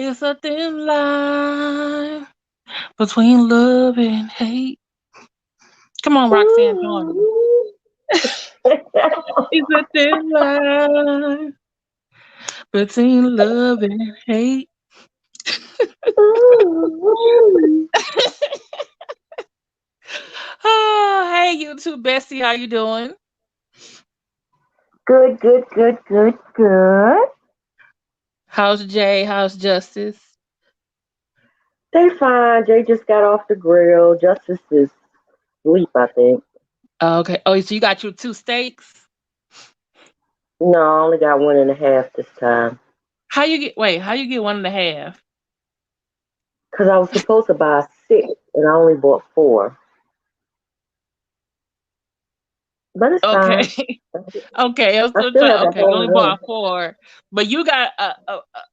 It's a thin line between love and hate. Come on, Roxanne, join me. Ooh. It's a thin line between love and hate. Ooh. Oh, hey, you two, Bessie, how you doing? Good, good, good, good, good. How's Jay? How's Justice? They fine. Jay just got off the grill. Justice is asleep, I think. Okay. Oh, so you got your two steaks? No, I only got one and a half this time. How you get? Wait, how you get one and a half? Because I was supposed to buy six, and I only bought four. But it's Okay. fine. Okay, I'm I still still trying. have a Okay, you whole only one. bought four, but you got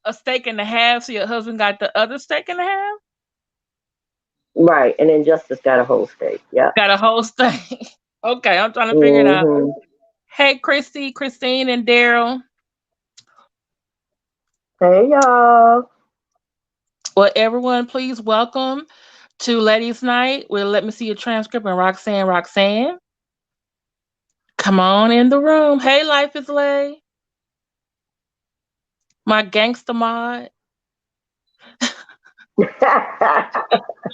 a steak and a half. So your husband got the other steak and a half. Right, and then Justice got a whole steak. Yeah. Got a whole steak. Okay, I'm trying to figure it out. Hmm. Hey, Christy, Christine, and Daryl. Hey, y'all. Well, everyone, please welcome to Ladies' Night. Well, let me see your transcript and Roxanne. Roxanne, come on in the room. Hey, Life is Lay, my gangster mod. They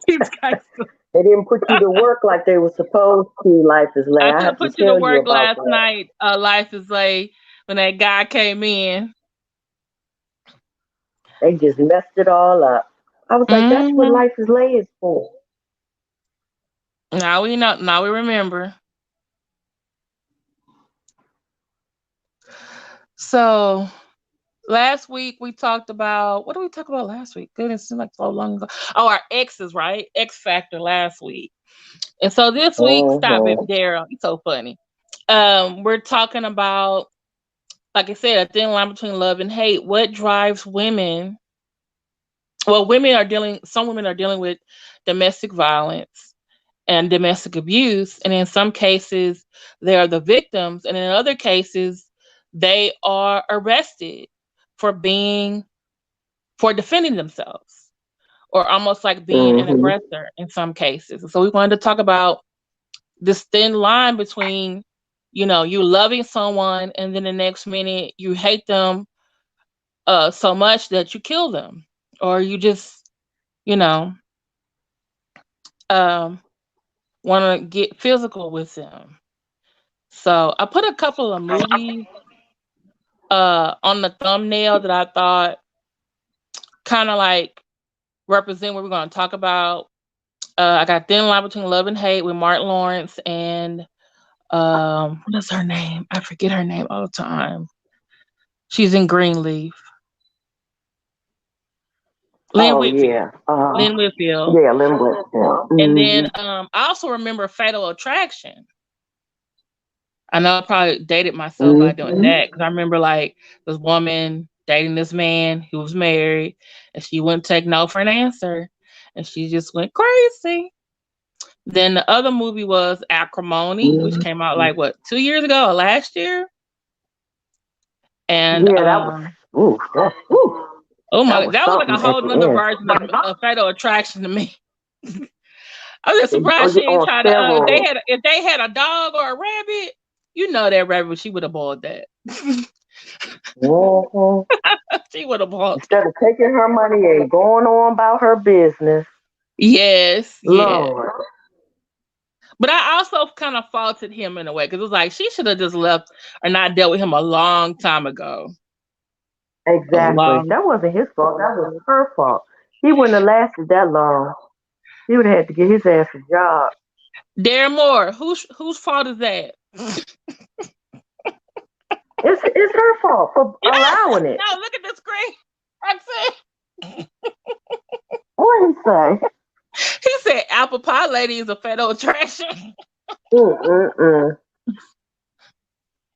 He's gangster. didn't put you to work like they were supposed to. Life is lay. I I should have have to put you to tell you work about last that. night. Life is Lay when that guy came in. They just messed it all up. I was like, that's what Mm-hmm. life is lay is for. Now we know. Now we remember. So last week we talked about what did we talk about last week? Goodness, it seemed like so long ago. Oh, our exes, right? X Factor last week. And so this week, stop it, Hmm. Daryl. You're so funny. We're talking about, like I said, a thin line between love and hate. What drives women? Well, some women are dealing with domestic violence and domestic abuse. And in some cases, they are the victims. And in other cases, they are arrested for being, for defending themselves or almost like being an Hmm. aggressor in some cases. So we wanted to talk about this thin line between, you loving someone and then the next minute you hate them so much that you kill them or you just, you know, um, want to get physical with them. So I put a couple of movies on the thumbnail that I thought kind of like represent what we're going to talk about. I got Thin Line Between Love and Hate with Martin Lawrence and what is her name? I forget her name all the time. She's in Greenleaf. Lynn Oh Whitfield. yeah. Lynn Whitfield. Yeah, Limbo. And then Hmm. I also remember Fatal Attraction. I know I probably dated myself by doing Hmm. that because I remember like this woman dating this man who was married and she wouldn't take no for an answer and she just went crazy. Then the other movie was Acrimony, which came out Hmm. like what, 2 years ago or last year? And Yeah, that was. Ooh, oh that my, was that was like something a at whole nother the version of Fatal Attraction to me. I'm just end. surprised she ain't On tried to. steroids. If they had a dog or a rabbit, that rabbit she would have boiled that. Hmm. She would have boiled. Instead of taking her money and going on about her business. Yes, yes. Lord. But I also kind of faulted him in a way because it was like she should have just left or not dealt with him a long time ago. A Exactly. long. That wasn't his fault. That was her fault. He wouldn't have lasted that long. He would have had to get his ass a job. Darren Moore, whose fault is that? It's her fault for allowing it. No, look at the screen. I said What he say? he said apple pie lady is a fatal attraction. Mm-mm-mm.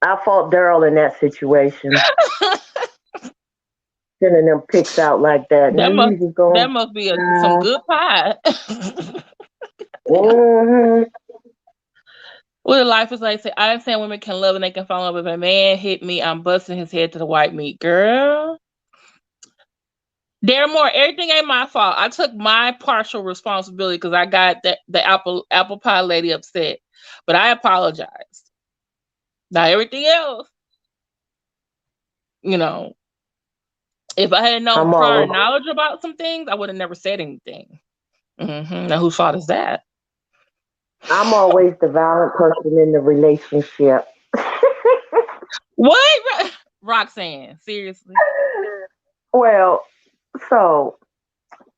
I fought Daryl in that situation, sending them pics out like that. that And must he was that going, must be some nah. good pie. Mm-hmm. What life is like. Say, I understand women can love and they can fall in love. If a man hit me, I'm busting his head to the white meat, girl. Dare more, everything ain't my fault. I took my partial responsibility because I got the apple pie lady upset. But I apologized. Now everything else, you know, if I had no I'm prior always knowledge about some things, I would have never said anything. Now whose fault is that? I'm always the violent person in the relationship. What? Roxanne, seriously. Well, so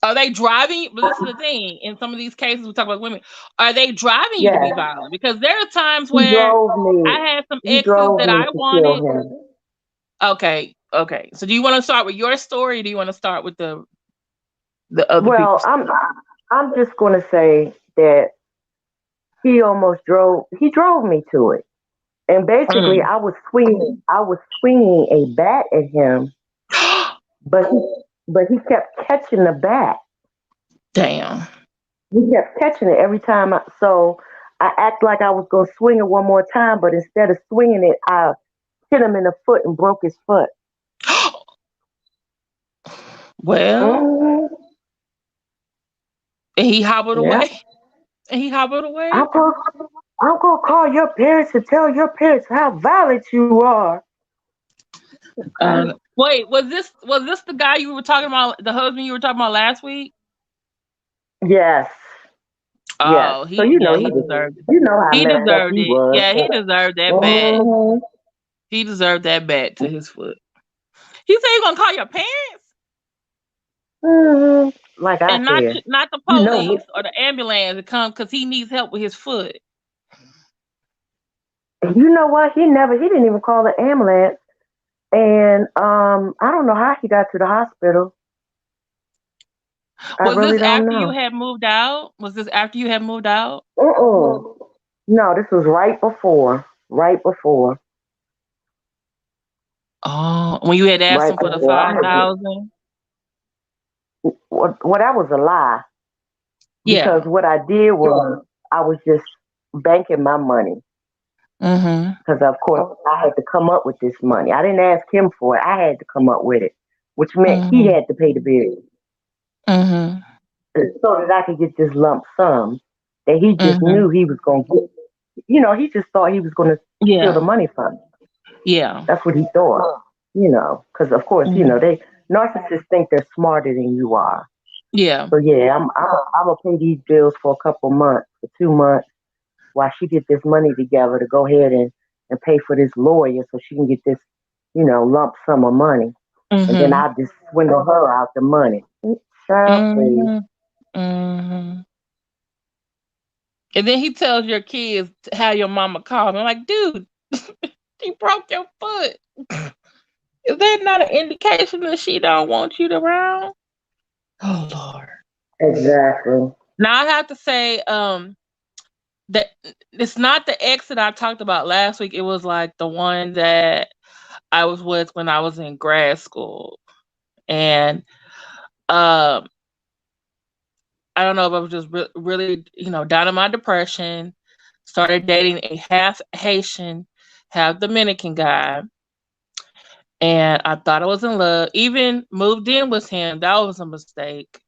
Are they driving you? But this is the thing. In some of these cases, we talk about women. Are they driving you to be yes, violent? Because there are times he where drove me. I had some He exes drove that me I to kill wanted. him. Okay, okay. So do you want to start with your story, or do you want to start with the other Well, people's story? I'm just going to say that he drove me to it. And basically, Mm. I was swinging a bat at him, but he kept catching the bat. Damn. He kept catching it every time. So I act like I was going to swing it one more time, but instead of swinging it, I hit him in the foot and broke his foot. Well, Hmm. and he hobbled Yeah. away. And he hobbled I'm away. going, I'm going to call your parents and tell your parents how violent you are. Wait, was this the guy you were talking about? The husband you were talking about last week? Yes. Yes. Oh, So he deserved it. you know how He messed up deserved he it. was. Yeah, he deserved that bad. Hmm. He deserved that bad to his foot. He said he gonna call your parents Hmm. Like I and not said, not the you know, police or the ambulance to come because he needs help with his foot. you know what? He didn't even call the ambulance, and I don't know how he got to the hospital. I Was this really don't after you know. had moved out? Was this after you had moved out? Mm-mm. No, this was right before. Right before. Oh, when you had asked Right him for the before. 5,000? Well, that was a lie because Yeah. what I did was I was just banking my money Mm-hmm. because, of course, I had to come up with this money. I didn't ask him for it. I had to come up with it, which meant he Mm-hmm. had to pay the bill Mm-hmm. so that I could get this lump sum that he just Mm-hmm. knew he was going to get. You know, he just thought he was going to steal the Yeah. money from me. Yeah. That's what he thought. You know, because of course, you know, Mhm. they narcissists think they're smarter than you are. Yeah. So yeah, I'm gonna pay these bills for a couple months, for 2 months, while she get this money together to go ahead and pay for this lawyer so she can get this, lump sum of money, and then Mm-hmm. I'll just swindle her out the money. Child, please. Mm-hmm. Mm-hmm. And then he tells your kids how your mama called. I'm like, dude, she broke your foot. Is that not an indication that she don't want you around? Oh Lord. Exactly. Now I have to say, that it's not the ex that I talked about last week. It was like the one that I was with when I was in grad school. And um I don't know if I was just really, down in my depression. Started dating a half Haitian, half Dominican guy, and I thought I was in love. Even moved in with him. That was a mistake.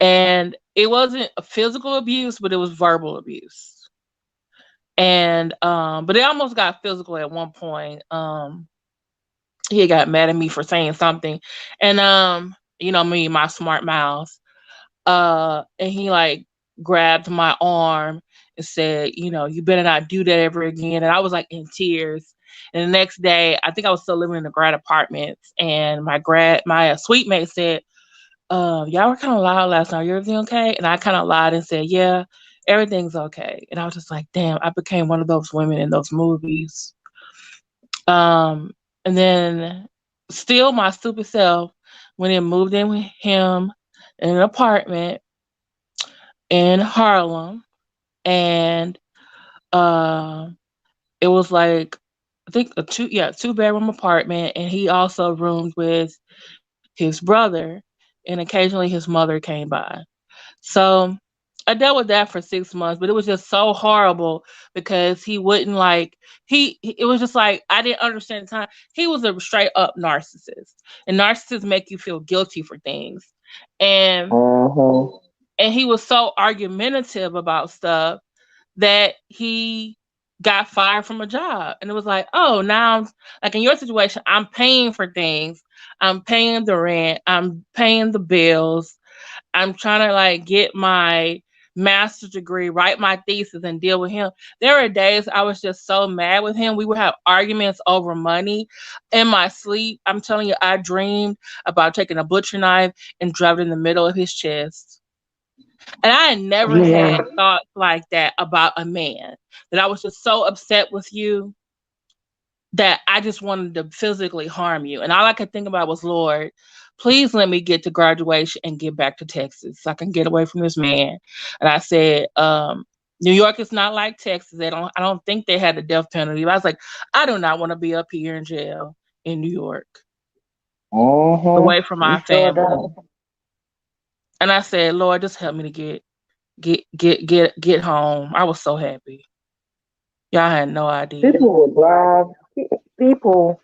And it wasn't a physical abuse, but it was verbal abuse. And but it almost got physical at one point. He got mad at me for saying something, and me, my smart mouth. And he like grabbed my arm and said, you better not do that ever again. And I was like in tears. And the next day, I think I was still living in the grad apartments, and my suite mate said, y'all were kind of loud last night. Are everything okay? And I kind of lied and said, yeah, everything's okay. And I was just like, damn, I became one of those women in those movies. Um, and then still my stupid self went and moved in with him in an apartment in Harlem, and uh, it was like I think a two-bedroom apartment, and he also roomed with his brother, and occasionally his mother came by. So I dealt with that for 6 months, but it was just so horrible because he wouldn't like it was just like I didn't understand the time. He was a straight up narcissist. And narcissists make you feel guilty for things. And Mm-hmm. and he was so argumentative about stuff that he got fired from a job. And it was like, oh, now like in your situation, I'm paying for things. I'm paying the rent. I'm paying the bills. I'm trying to like get my master's degree, write my thesis, and deal with him. There were days I was just so mad with him. We would have arguments over money in my sleep. I'm telling you, I dreamed about taking a butcher knife and driving it in the middle of his chest. And I had never Yeah. had thoughts like that about a man. That I was just so upset with you that I just wanted to physically harm you. And all I could think about was, Lord, please let me get to graduation and get back to Texas so I can get away from this man. And I said, New York is not like Texas. I don't think they had the death penalty. But I was like, I do not want to be up here in jail in New York, Mm-hmm. away from You my sure family. does. And I said, Lord, just help me to get home. I was so happy. Y'all had no idea. People will drive. People.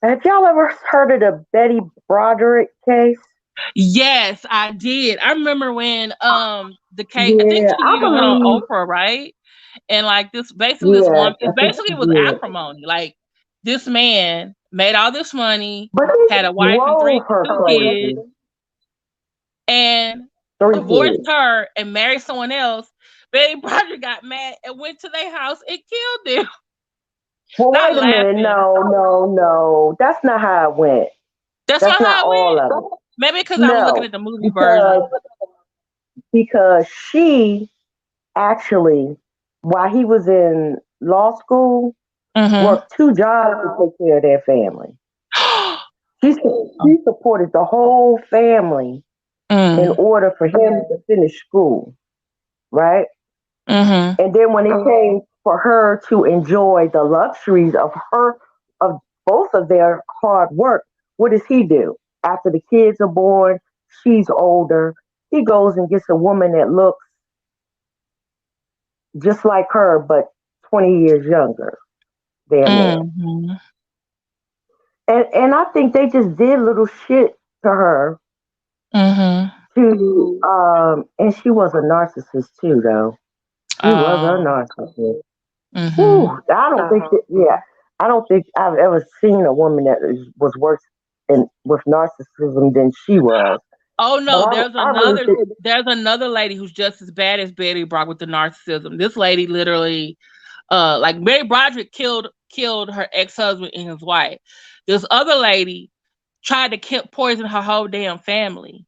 Have y'all ever heard of the Betty Broderick case? Yes, I did. I remember when the case, I think Yeah, she I even went on believe. Oprah, right? And like this Yes, one, I it think basically she was did. acrimony. Like this man made all this money, But he had a wife and drove her two kids, crazy. and Three divorced kids. her and married someone else. Betty Broderick got mad and went to their house and killed them. Well, Not wait a minute. laughing. No, no, no. That's not how it went. That's That's not not how it all went. of it. Maybe because I was looking No, at the movie because version. she actually, while he was in law school, Mm-hmm. worked two jobs to take care of their family. She supported the whole family in Mm. order for him to finish school, right? Mm-hmm. And then when it came for her to enjoy the luxuries of both of their hard work, what does he do? After the kids are born, she's older. He goes and gets a woman that looks just like her, but 20 years younger, damn near. Mm-hmm. And I think they just did little shit to her Mm-hmm. to and she was a narcissist too though. She was a Oh. narcissist. Whew, Mm-hmm. I don't think that, yeah. I don't think I've ever seen a woman that was worse with narcissism than she was. Oh But no, I really think, there's another lady who's just as bad as Betty Brock with the narcissism. This lady literally like Mary Broderick killed her ex-husband and his wife. This other lady tried to poison her whole damn family.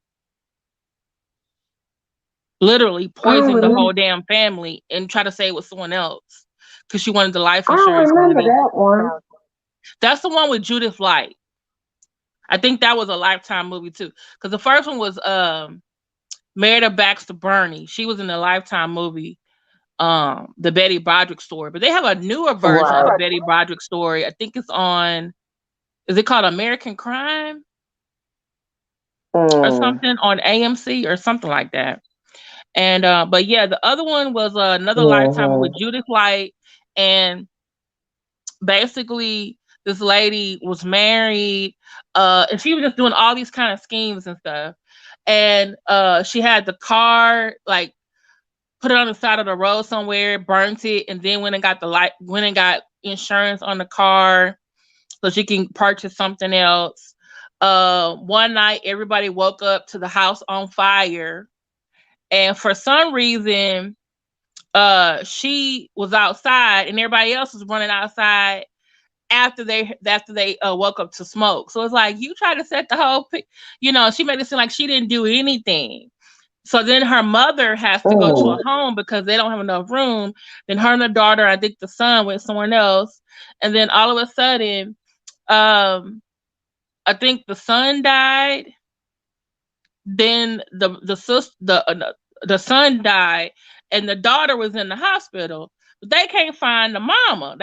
Literally I don't poisoned the remember. whole damn family and tried to say it was someone else because she wanted the life I don't insurance remember money. that one. That's the one with Judith Light. I think that was a Lifetime movie too. Because the first one was Meredith Baxter Burney. She was in the Lifetime movie, the Betty Broderick story. But they have a newer version of the Right. Betty Broderick story. I think it's on, is it called American Crime or Mm, something on AMC or something like that? And but yeah, the other one was another Lifetime movie with mm-hmm. Judith Light, and basically this lady was married, and she was just doing all these kind of schemes and stuff. And she had the car like put it on the side of the road somewhere, burnt it, and then went and got insurance on the car so she can purchase something else. One night everybody woke up to the house on fire, and for some reason, she was outside and everybody else was running outside after they woke up to smoke. So it's like you try to set the whole, she made it seem like she didn't do anything. So then her mother has to go to a Mm. home because they don't have enough room. Then her and the daughter, I think the son went somewhere else. And then all of a sudden, um, I think the son died. Then the son died, and the daughter was in the hospital. But they can't find the mama.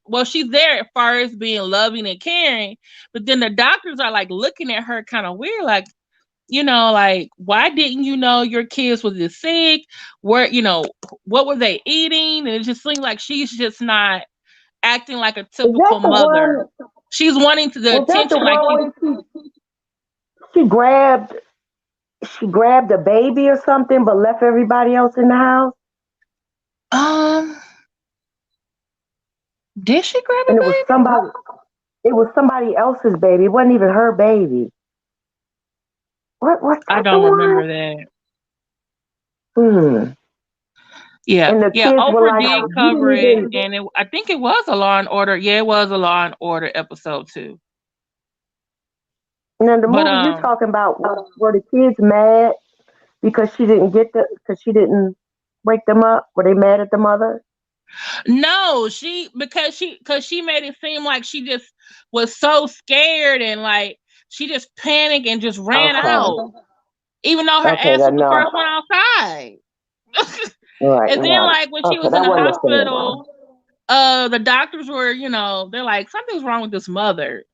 Well, she's there at first being loving and caring, but then the doctors are like looking at her kind of weird, like, like, why didn't you know your kids was this sick? Where, what were they eating? And it just seemed like she's just not acting like a Is that typical the mother. one? She's wanting to the Was that the attention, like she's one where she grabbed a baby or something, but left everybody else in the house? um. Did she grab a And baby? it was somebody else's baby. It wasn't even her baby. What was I that the don't one? remember that. Hmm. Yeah, And the yeah. kids were Oprah like, did "You cover didn't it, even." and I think it was a Law and Order. Yeah, it was a Law and Order episode too. And then the But movie you talking about, were the kids mad because she didn't wake them up? Were they mad at the mother? no, because she made it seem like she just was so scared and like she just panicked and just ran Okay. out, even though her Okay. ass That was the no. first one outside. Right. And then Right. like when she Okay. was in That the wasn't the same one. hospital, the doctors were, they're like, something's wrong with this mother.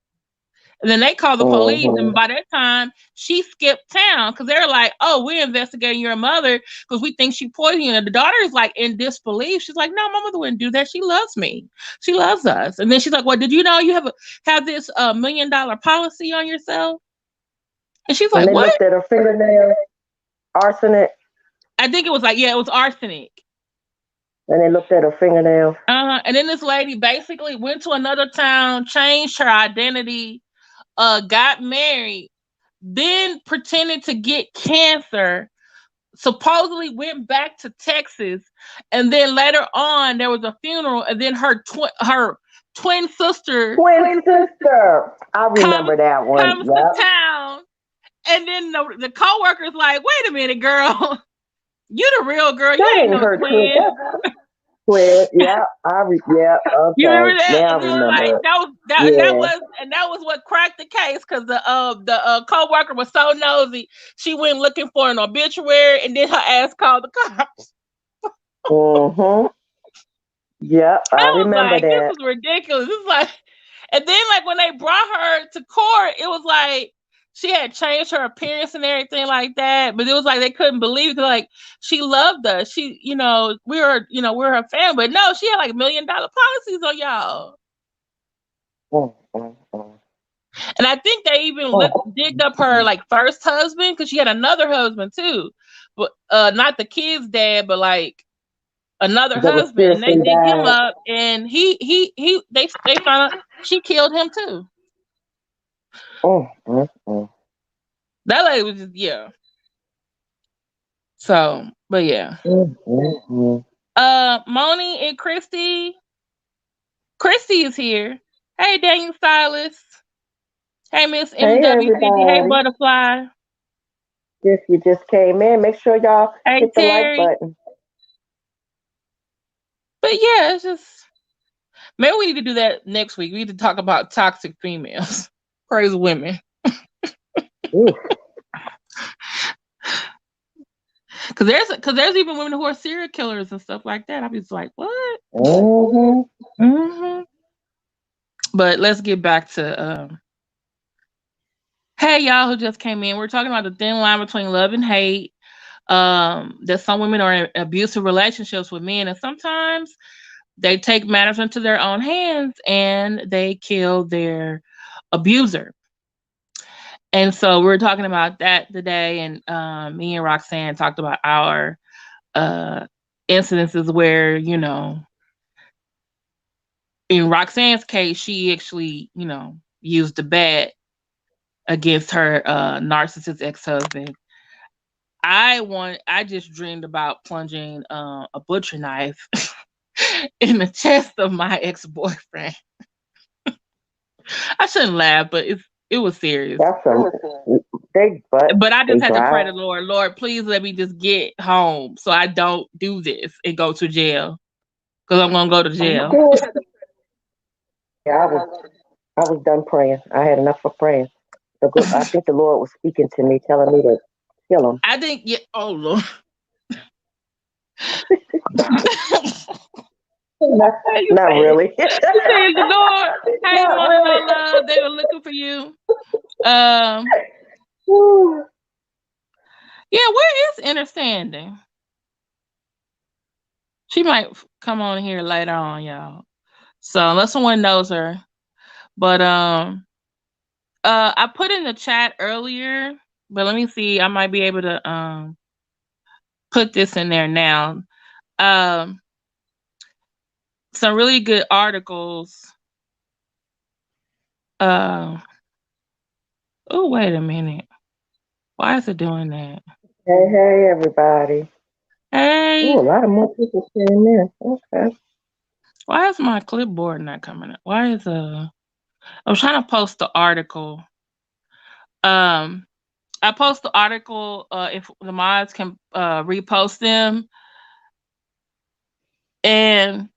And then they called the police, Mm-hmm. and by that time, she skipped town because they're like, "Oh, we're investigating your mother because we think she poisoned you." And the daughter is like in disbelief. She's like, "No, my mother wouldn't do that. She loves me. She loves us." And then she's like, "Well, did you know you have this $1 million policy on yourself?" And she's And like, they "What?" looked at her fingernail, arsenic, I think it was like, yeah, it was arsenic. and they looked at her fingernails. And then this lady basically went to another town, changed her identity, got married, then pretended to get cancer, supposedly went back to Texas, and then later on there was a funeral, and then her twin sister Twin sister. I comes remember that one. comes to Yep. town, and then the co-worker's like, "Wait a minute, girl, you the real girl. You That ain't ain't no her twin. twin." That's twin. Yeah. Yeah. You Okay. remember that? Now I And we were like, remember it. Yeah. that was what cracked the case because the co-worker was so nosy. She went looking for an obituary, and then her ass called the cops. Mm-hmm. Yeah. I I was remember like, this that. is ridiculous. It's like, and then like when they brought her to court, it was like she had changed her appearance and everything like that. But it was like they couldn't believe it. Like she loved us. She, we're her fan. But no, she had like $1 million policies on y'all. Mm-hmm. And I think they even digged up her Mm-hmm. like first husband because she had another husband too, but not the kid's dad, but like another That was husband. And they seriously dig him bad. up, and they found out she killed him too. Mm-hmm. That lady was just, yeah. So, but yeah. Mm-hmm. Moni and Christy. Christy is here. Hey, Daniel Stylist. Hey, Miss Hey MWCD. Hey, everybody. Butterfly. If you just came in, make sure y'all Hey, hit the like Terry. button. But yeah, it's just maybe we need to do that next week. We need to talk about toxic females, crazy women. Ooh. Because there's even women who are serial killers and stuff like that. I'm just like, what? Mm-hmm. Hmm. But let's get back to hey y'all who just came in. We're talking about the thin line between love and hate. That some women are in abusive relationships with men, and sometimes they take matters into their own hands and they kill their abuser. And so we're talking about that today, and me and Roxanne talked about our uh, incidences where, in Roxanne's case, she actually, used the bat against her narcissist ex-husband. I just dreamed about plunging a butcher knife in the chest of my ex-boyfriend. I shouldn't laugh, but it was serious. That's some big butt. But I They just had to pray drive. to Lord, please let me just get home so I don't do this and go to jail. Because I'm gonna go to jail. Yeah, I was done praying. I had enough of praying. I think the Lord was speaking to me, telling me to kill him. I think, yeah. Oh Lord. Not, You not say really. you say the door. Hey, Not morning, really. Lola. They were looking for you. Um, Woo. understanding. She might come on here later on, y'all. So unless someone knows her, but I put in the chat earlier, but let me see. I might be able to put this in there now. Um, some really good articles. Uh, oh, wait a minute. Why is it doing that? Hey, hey, everybody. Hey, Oh, a lot of more people came in. Okay. why is my clipboard not coming up? Why is I'm trying to post the article. Um, I post the article if the mods can repost them, and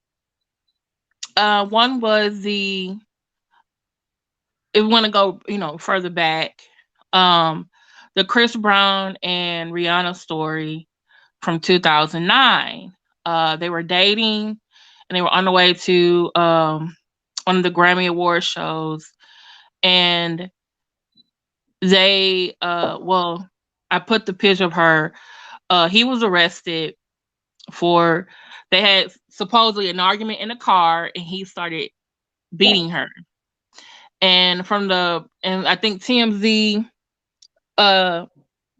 one was if we want to go, further back, um, the Chris Brown and Rihanna story from 2009. They were dating, and they were on the way to one of the Grammy Award shows, and well, I put the picture of her. He was arrested for they had supposedly an argument in the car, and he started beating her. And I think TMZ uh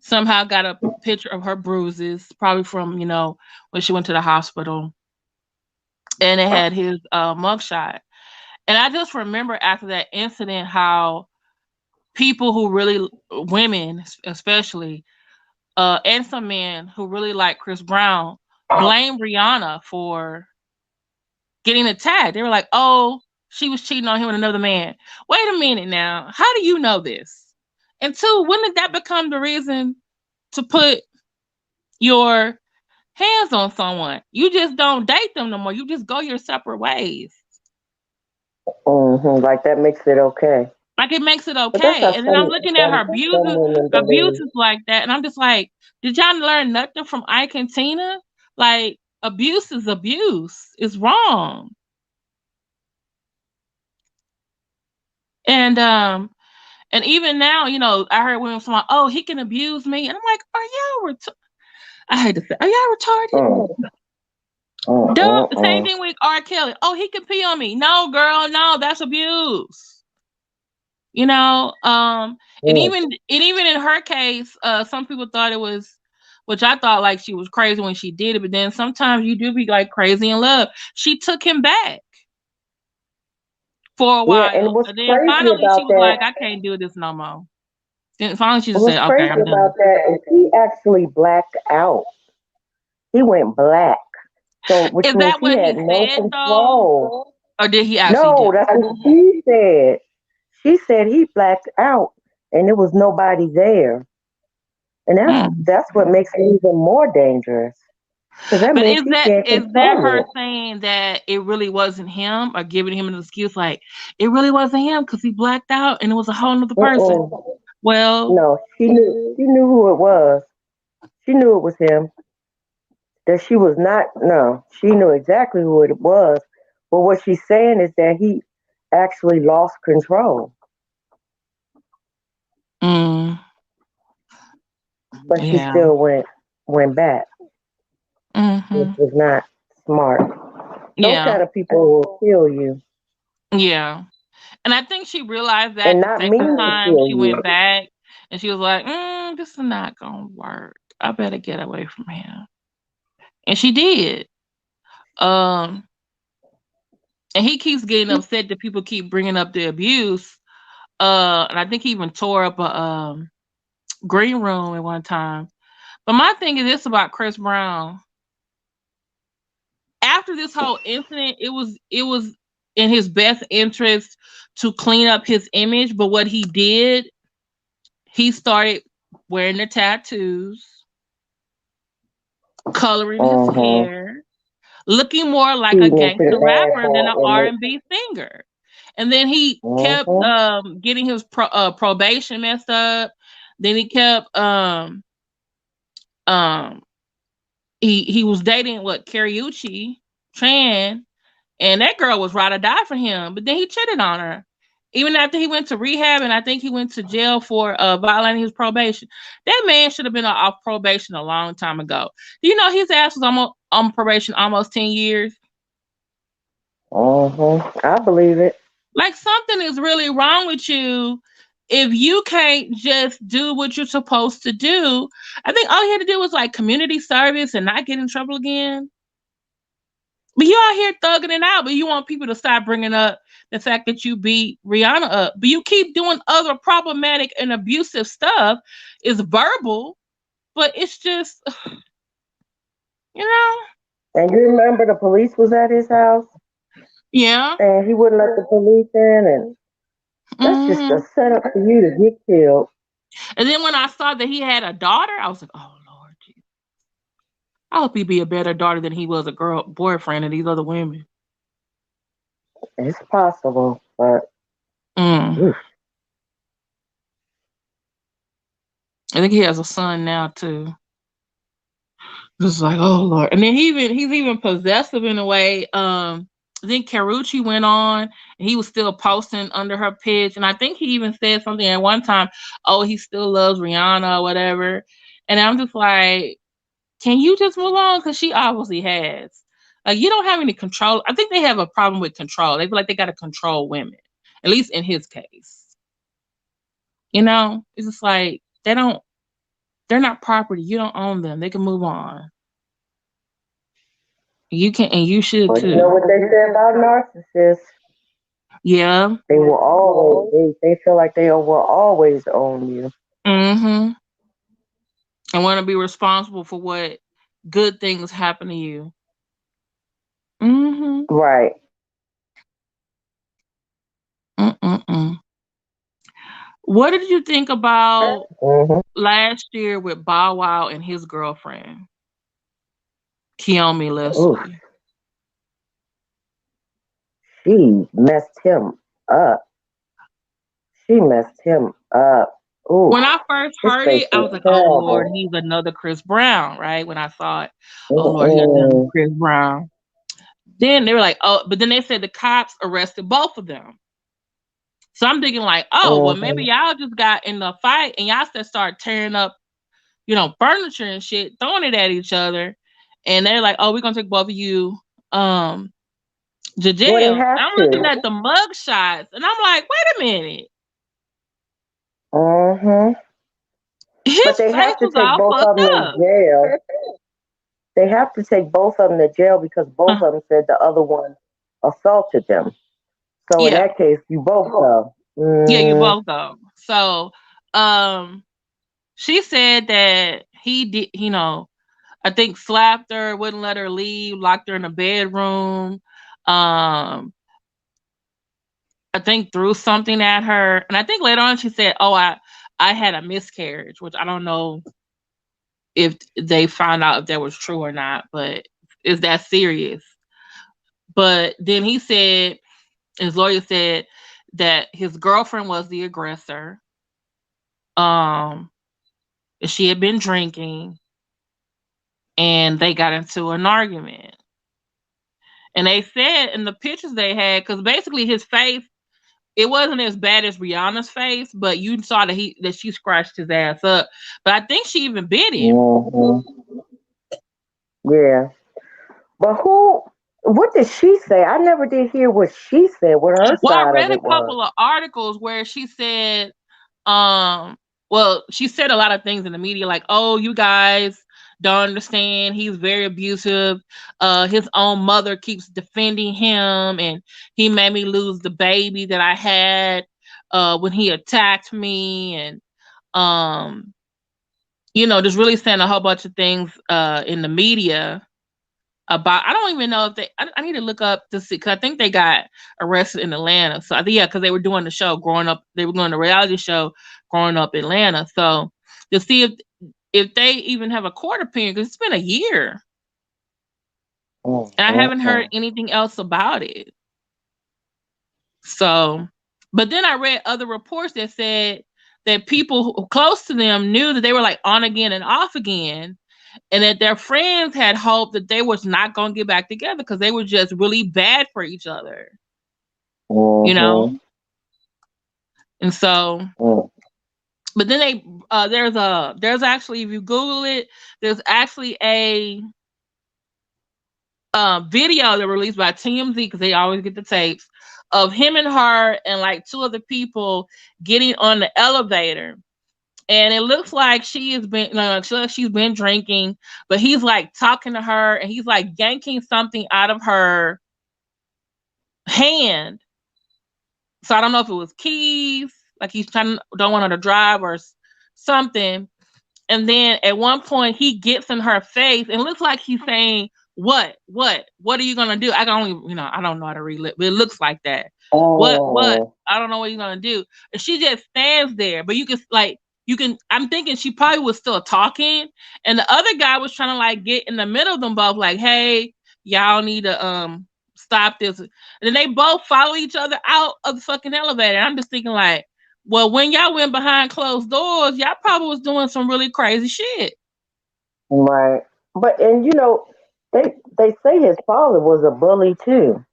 somehow got a picture of her bruises, probably from when she went to the hospital, and it had his mugshot. And I just remember after that incident how people who really, women especially, and some men who really like Chris Brown, blame Rihanna for getting attacked. They were like, "Oh, she was cheating on him with another man." Wait a minute now. How do you know this? And two, wouldn't that become the reason to put your hands on someone? You just don't date them no more. You just go your separate ways. Like that makes it okay. Like it makes it But that's okay. how And then I'm some looking at her some some women believe. abuses like that, and I'm just like, did y'all learn nothing from Ike and Tina? Like abuse is abuse. It's wrong. And even now, I heard women saying, "Oh, he can abuse me," and I'm like, "Are y'all I hate to say, are y'all retarded?" Mm, mm, Dumb. mm, Same mm. thing with R. Kelly. "Oh, he can pee on me." No, girl, no, that's abuse. And Mm. even in her case, some people thought it was, which I thought like she was crazy when she did it, but then sometimes you do be like crazy in love. She took him back for a Yeah, and while, what's and then crazy finally she about was like, that, "I can't do this no more." Then finally she just what's said, "Okay, crazy I'm about done." that is he actually blacked out. He went black. So, which Is means that he what had he no said though, control. or did he actually do? No, that's what she said. She said he blacked out and there was nobody there. And Hmm. that's what makes it even more dangerous. Because that But means he can't is that control her it. saying that it really wasn't him, or giving him an excuse like it really wasn't him because he blacked out and it was a whole other person? Mm-mm. Well, No, she knew who it was. She knew it was him. That she was not, no, she knew exactly who it was. But what she's saying is that he actually lost control. mm, But she yeah, still went back, which hmm, was not smart. Those yeah, kind of people will kill you yeah. And I think she realized that and the not second mean to time kill she you. went back, and she was like, "This is not gonna work. I better get away from him." And she did. Um, and he keeps getting upset that people keep bringing up the abuse. And I think he even tore up a green room at one time. But my thing is this about Chris Brown. After this whole incident, it was in his best interest to clean up his image. But what he did, he started wearing the tattoos, coloring his Mm-hmm. hair, looking more like a Feeding into the gangster bad rapper than an boy image. R&B singer. And then he kept Mm-hmm. getting his probation messed up. Then he kept um he was dating what Cariucci Tran, and that girl was ride or die for him. But then he cheated on her. even after he went to rehab, and I think he went to jail for violating his probation. That man should have been off probation a long time ago. Do you know his ass was almost on probation almost 10 years? I believe it. Like, something is really wrong with you if you can't just do what you're supposed to do. I think all he had to do was like community service and not get in trouble again. But you out here thugging it out, but you want people to stop bringing up the fact that you beat Rihanna up. But you keep doing other problematic and abusive stuff. It's verbal, but it's just, you know. And you remember the police was at his house? Yeah. And he wouldn't let the police in, and that's just a setup for you to get killed. And then when I saw that he had a daughter, I was like, oh, Lord Jesus. I hope he'd be a better daughter than he was a girl boyfriend of these other women. It's possible, but I think he has a son now too. Just like, oh Lord. And then he's even possessive in a way. I think Carucci went on and he was still posting under her pitch. And I think he even said something at one time, oh, he still loves Rihanna or whatever. And I'm just like, can you just move on? Because she obviously has. Like, you don't have any control. I think they have a problem with control. They feel like they got to control women, at least in his case. You know, it's just like they're not property. You don't own them. They can move on. You can, and you should but too. You know what they say about narcissists? Yeah. They will always, they feel like they will always own you. Mm-hmm. And want to be responsible for what good things happen to you. Mm-hmm. Right. What did you think about last year with Bow Wow and his girlfriend, Kiyomi Leslie? She messed him up. Ooh. When I first heard it, I was like, oh Lord, he's another Chris Brown, right? When I saw it, oh Lord, he's another Chris Brown. Then they were like, oh, but then they said the cops arrested both of them. So I'm thinking like, oh, well, maybe y'all just got in the fight and y'all just start tearing up, furniture and shit, throwing it at each other. And they're like, oh, we're going to take both of you to jail. Well, I'm looking at the mug shots and I'm like, wait a minute. But they have to take both of them to jail. They have to take both of them to jail because both of them said the other one assaulted them. So in that case, you both go. Yeah, you both go. So she said that he did, I think slapped her, wouldn't let her leave, locked her in a bedroom. I think threw something at her. And I think later on she said, oh, I had a miscarriage, which I don't know if they found out if that was true or not, but is that serious? But then he said, his lawyer said that his girlfriend was the aggressor. She had been drinking and they got into an argument. And they said in the pictures they had, because basically his face, it wasn't as bad as Rihanna's face, but you saw that she scratched his ass up. But I think she even bit him. Yeah. But what did she say? I never did hear what she said. What her side I read of it a couple of articles where she said, she said a lot of things in the media like, oh, you guys don't understand. He's very abusive. His own mother keeps defending him, and he made me lose the baby that I had when he attacked me, and just really saying a whole bunch of things in the media about. I don't even know if I need to look up to see, because I think they got arrested in Atlanta. So I think, because they were doing the show growing up. They were doing the reality show growing up in Atlanta. So to see if they even have a court opinion, because it's been a year. And I haven't heard anything else about it. So, but then I read other reports that said that people close to them knew that they were like on again and off again, and that their friends had hoped that they was not going to get back together because they were just really bad for each other. And so, Mm. but then there's actually, if you Google it, there's actually a video that released by TMZ, because they always get the tapes of him and her and like two other people getting on the elevator. And it looks like she's been drinking, but he's like talking to her and he's like yanking something out of her hand. So I don't know if it was keys, like he's trying, don't want her to drive or something. And then at one point he gets in her face and looks like he's saying, what are you gonna do? I can only, I don't know how to read it, but it looks like that. What? Oh, I don't know what you're gonna do. And she just stands there, but I'm thinking she probably was still talking, and the other guy was trying to like get in the middle of them both, like, hey, y'all need to stop this. And then they both follow each other out of the fucking elevator. I'm just thinking like, well, when y'all went behind closed doors, y'all probably was doing some really crazy shit. right. But and they say his father was a bully too.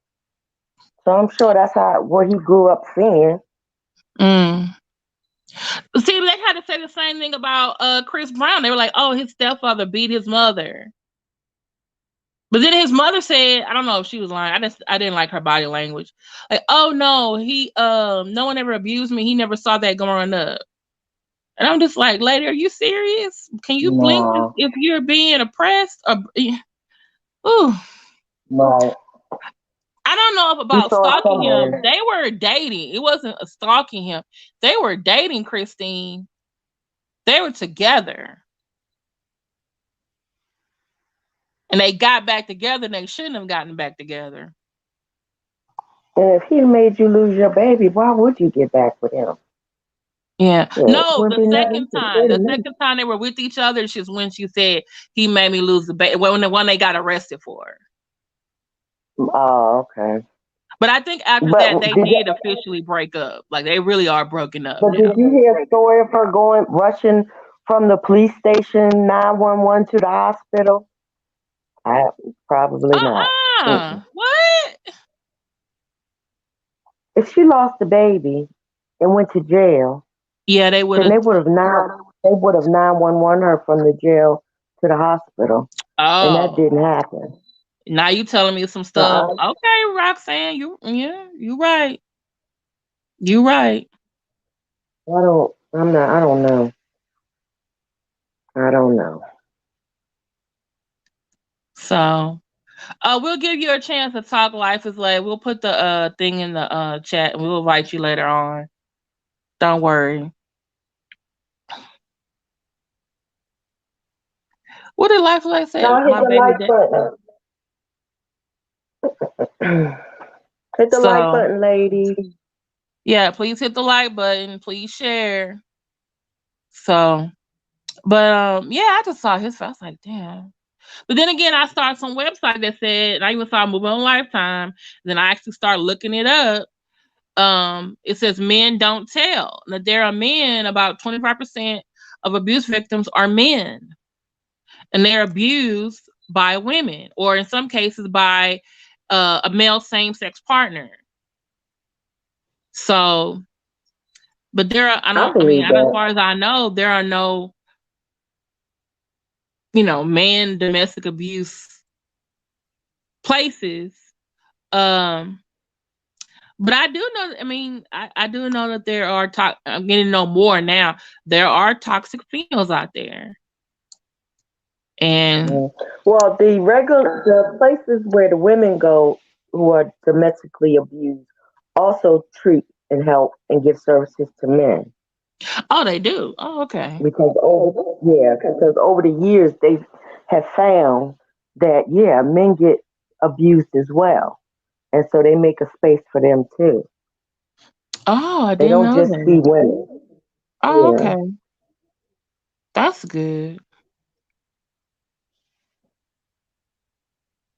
So I'm sure that's how what he grew up seeing. Mm. See, they had to say the same thing about Chris Brown. They were like, "Oh, his stepfather beat his mother," but then his mother said, "I don't know if she was lying. I didn't like her body language. Like, oh no, he no one ever abused me. He never saw that growing up." And I'm just like, "Lady, are you serious? Can you blink No, if you're being oppressed?" Or, ooh. right. I don't know if You about saw stalking him. somewhere. They were dating. It wasn't a stalking him. They were dating, Christine. They were together. And they got back together and they shouldn't have gotten back together. And if he made you lose your baby, why would you get back with him? Yeah. Yeah, No, wouldn't the be nothing second to time. say to The me. second time they were with each other, she's when she said he made me lose the baby. Well, when the one they got arrested for. Oh, okay. But I think after But that they did did officially break up. Like they really are broken up but did now. you hear a story of her going rushing from the police station 911 to the hospital? I probably not. Mm-mm. What? If she lost the baby and went to jail, Yeah, they would then have. they would have 911 her from the jail to the hospital, and that Oh. didn't happen. Now you telling me some So stuff. Okay, Roxanne, you right. You right. I don't know. I don't know. So we'll give you a chance to talk. Life is late. We'll put the thing in the chat and we'll invite you later on. Don't worry. What did Life is Late say? Now hit My the baby like dad. button. Hit the like So button, ladies. yeah, please hit the like button. Please share. So but yeah, I just saw his. I was like, damn. But then again, I saw some website that said, and I even saw a movie on Lifetime. Then I actually started looking it up. It says men don't tell. Now there are men, about 25% of abuse victims are men, and they're abused by women, or in some cases by a male same-sex partner. So, but there are, I I mean, believe as that. far as I know, there are no, man domestic abuse places. Um, but I do know, I mean, I do know that there are, I'm getting to know more now. There are toxic females out there. And Mm. Well, the places where the women go who are domestically abused also treat and help and give services to men oh, they do. Oh, okay. because over the years they have found that men get abused as well, and so they make a space for them too. Oh, I They didn't don't know just see that. women. Oh, Yeah. okay. That's good.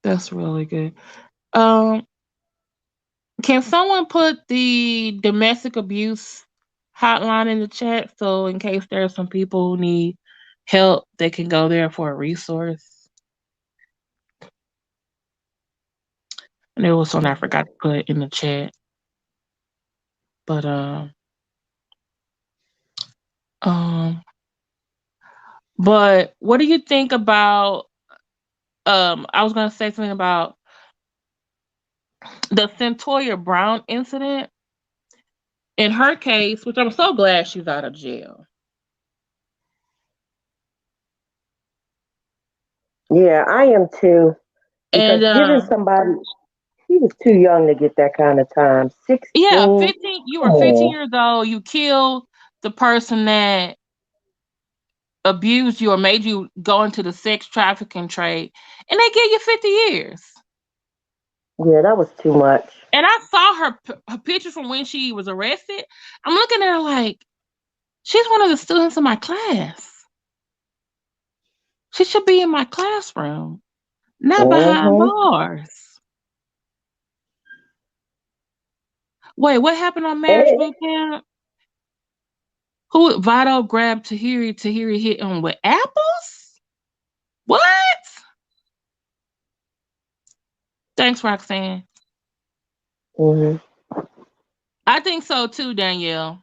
That's really good. Um, can someone put the domestic abuse hotline in the chat so in case there are some people who need help, they can go there for a resource? And there was one I forgot to put in the chat, but Um, but what do you think about? I was gonna say something about the Centoya Brown incident. In her case, which I'm so glad she's out of jail. Yeah, I am too. Because And giving somebody, she was too young to get that kind of time. yeah, 16. 15. You Come were 15 on. years old. You killed the person that abused you or made you go into the sex trafficking trade, and they gave you 50 years. Yeah, that was too much. And I saw her picture from when she was arrested. I'm looking at her like she's one of the students in my class. She should be in my classroom, not behind Mm-hmm. bars. Wait, what happened on marriage And, boot camp? Who Vito grabbed Tahiri? Tahiri hit him with apples? What? Thanks, Roxanne. hmm I think so too, Danielle.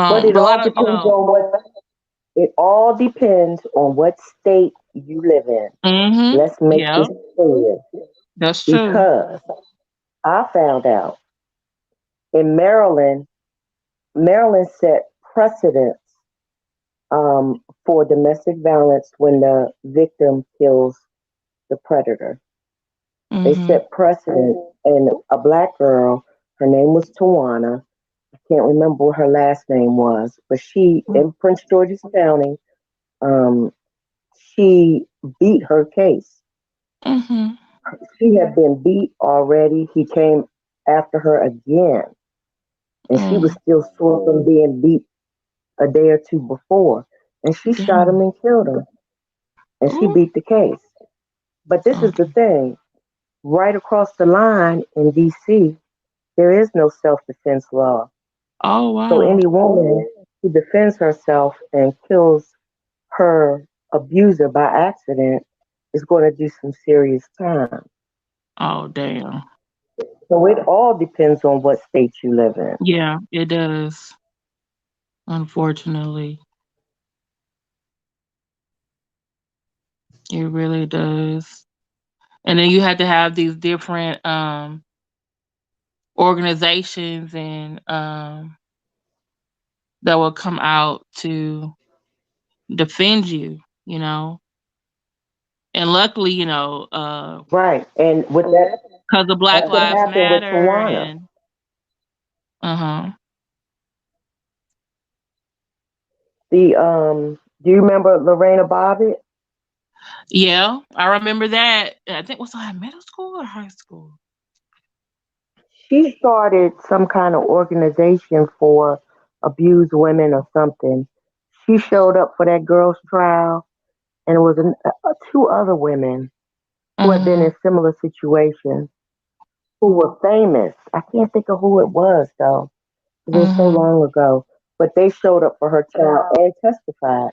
But it But a all lot of depends on what state you live in. mm-hmm. Let's make Yeah, this clear. that's true. Because I found out in Maryland, Maryland set precedents for domestic violence when the victim kills the predator. They Mm-hmm. set precedent, and a black girl, her name was Tawana. I can't remember what her last name was, but she in Prince George's County, um, she beat her case. Mm-hmm. She had been beat already. He came after her again, and she was Mm. still sore from being beat a day or two before. And she shot him Damn. and killed him, and she Ooh. beat the case. But this is the Okay. thing: right across the line in D.C., there is no self-defense law. Oh So wow. any woman who defends herself and kills her abuser by accident is going to do some serious time. Oh damn. So it all depends on what state you live in. Yeah, it does. Unfortunately, it really does. And then you had to have these different organizations and that will come out to defend you. You know, and luckily, Right. And with that, because of Black that's what Lives happened with Matter Tawana. and uh-huh. Do you remember Lorena Bobbitt? Yeah, I remember that. I think was I in middle school or high school? She started some kind of organization for abused women or something. She showed up for that girl's trial, and it was two other women who had been Mm-hmm. in similar situations who were famous. I can't think of who it was though, because it was so Mm-hmm. long ago. But they showed up for her trial and testified.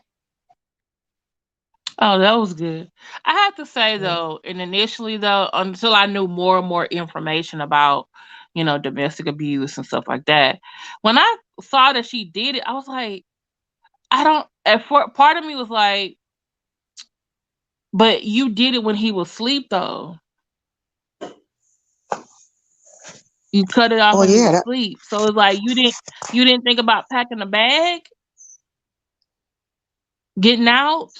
Oh, that was good. I have to say though, and initially though, until I knew more and more information about, domestic abuse and stuff like that, when I saw that she did it, I was like, I don't. Part of me was like, but you did it when he was asleep though. You cut it off Oh when he was yeah, asleep, so it's like you didn't think about packing a bag, getting out.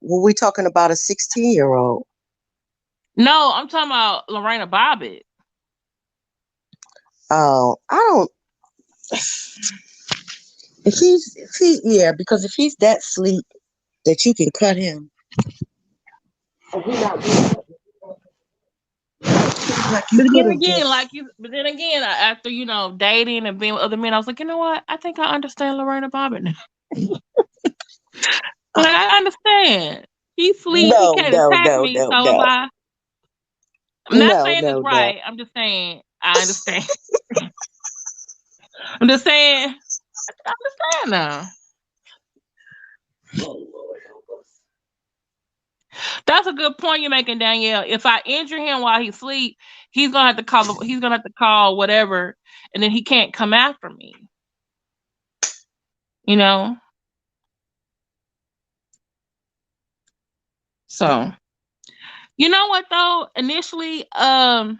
were we talking about a 16-year-old? No, I'm talking about Lorena Bobbitt. Oh, I don't. Yeah, because if he's that sleep that you can cut him, and he not like you But could then have again, just. but then again, after dating and being with other men, I was like, you know what? I think I understand Lorena Bobbitt now. Like I understand. He sleep. He No, can't no, attack no, me. no, So if no, I'm not no, saying it's no, no. right. I'm just saying I understand. I'm just saying I understand now. Oh Lord help us. That's a good point you're making, Danielle. If I injure him while he's asleep, he's gonna have to call. He's gonna have to call whatever, and then he can't come after me. You know. So you know what though? Initially, I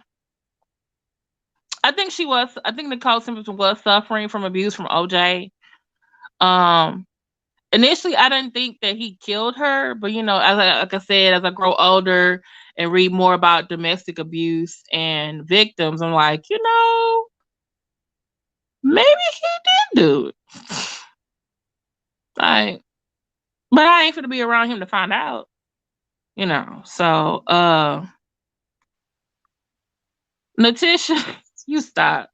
think she was. I think Nicole Simpson was suffering from abuse from OJ. Um, Initially, I didn't think that he killed her, but like I said, as I grow older and read more about domestic abuse and victims, I'm like, maybe he did do it. Like, but I ain't gonna be around him to find out. So Natisha, you stop.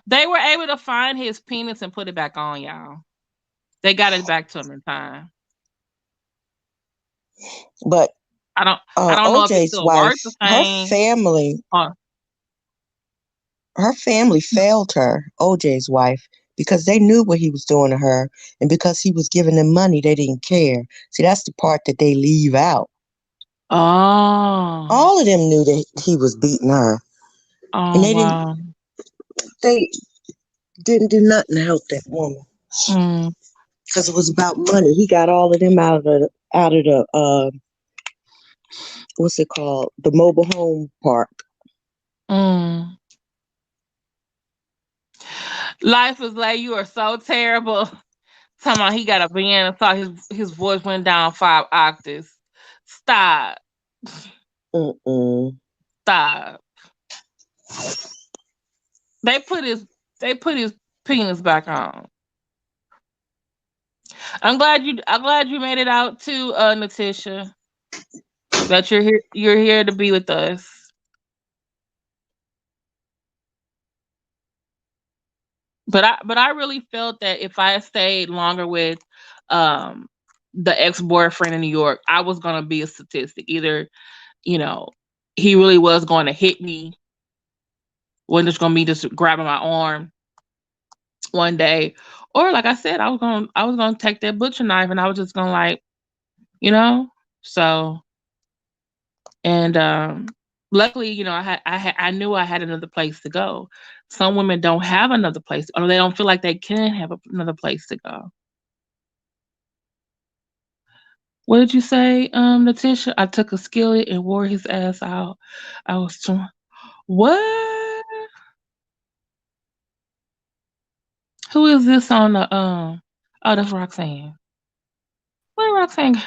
They were able to find his penis and put it back on, y'all. They got it back to him in time. But I don't know if it OJ's still wife, works the same. Her family failed her, OJ's wife, because they knew what he was doing to her, and because he was giving them money, they didn't care. See, that's the part that they leave out. Oh. All of them knew that he was beating her. Oh, and wow. They didn't do nothing to help that woman. Because it was about money. He got all of them out of the what's it called? The mobile home park. Life is like, you are so terrible. Talking about he got a band and thought his voice went down 5 octaves. Stop. Stop. They put his penis back on. I'm glad you made it out too, Natisha. That you're here to be with us. But I really felt that if I stayed longer with the ex-boyfriend in New York, I was gonna be a statistic. Either, he really was going to hit me, wasn't just gonna be just grabbing my arm one day. Or like I said, I was gonna take that butcher knife and I was just gonna, like, so. And luckily, I knew I had another place to go. Some women don't have another place, or they don't feel like they can have another place to go. What did you say, Natisha? I took a skillet and wore his ass out. I was torn. What? Who is this on the Oh, that's Roxanne. Where Roxanne?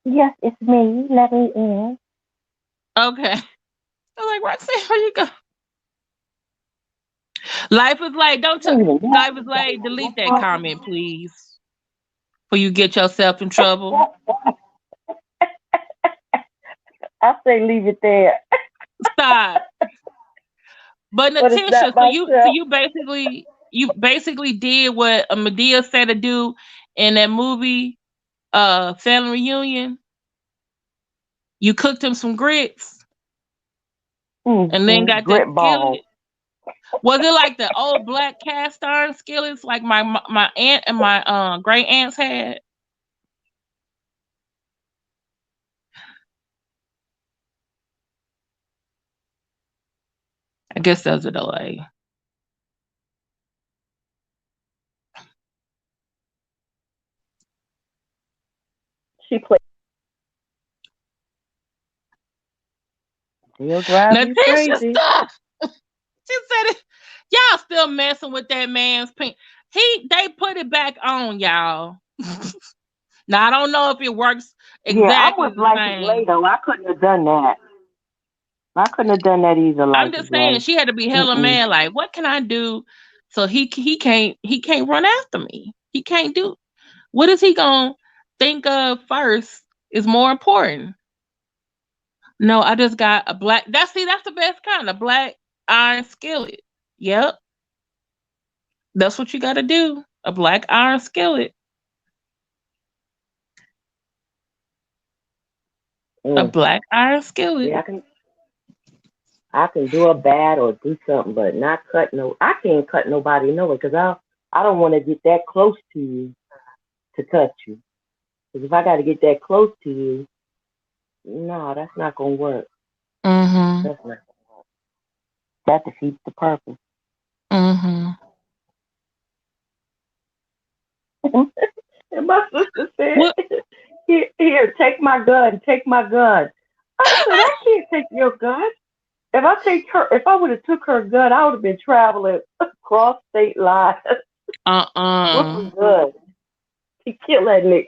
Yes, it's me. Let me in. Okay. I'm like, Roxanne, where you go? Life is like, Life is like, delete that comment, please. Before you get yourself in trouble. I say leave it there. Stop. But But it's Natisha, not so myself. you basically did what Medea said to do in that movie, Family Reunion. You cooked him some grits and then got that Grit ball. skillet. Was it like the old black cast iron skillets like my aunt and my great aunts had? I guess there's a delay. She played. He'll drive you Natisha, crazy. stop! She said it. Y'all still messing with that man's pink. They put it back on, y'all. Now I don't know if it works Yeah, I'm exactly with the Life is same. Later. I couldn't have done that. I couldn't have done that either. I'm Life is just saying Life. she had to be hella mad. Like, what can I do? So he can't run after me. He can't do. What is he gonna think of first is more important? No, I just got a black. That's the best kind of black iron skillet. Yep, that's what you got to do. A black iron skillet. A black iron skillet. Yeah, I can do a bad or do something, but not cut no. I can't cut nobody no way because I don't want to get that close to you to touch you. Because if I got to get that close to you, no, that's not gonna work. Mm-hmm. That's not. That defeats the purpose. Mm-hmm. And my sister What? said, here, take my gun, take my gun. I said, I can't take your gun. If I would have took her gun, I would have been traveling across state lines with Uh-uh. some guns to kill that nigga.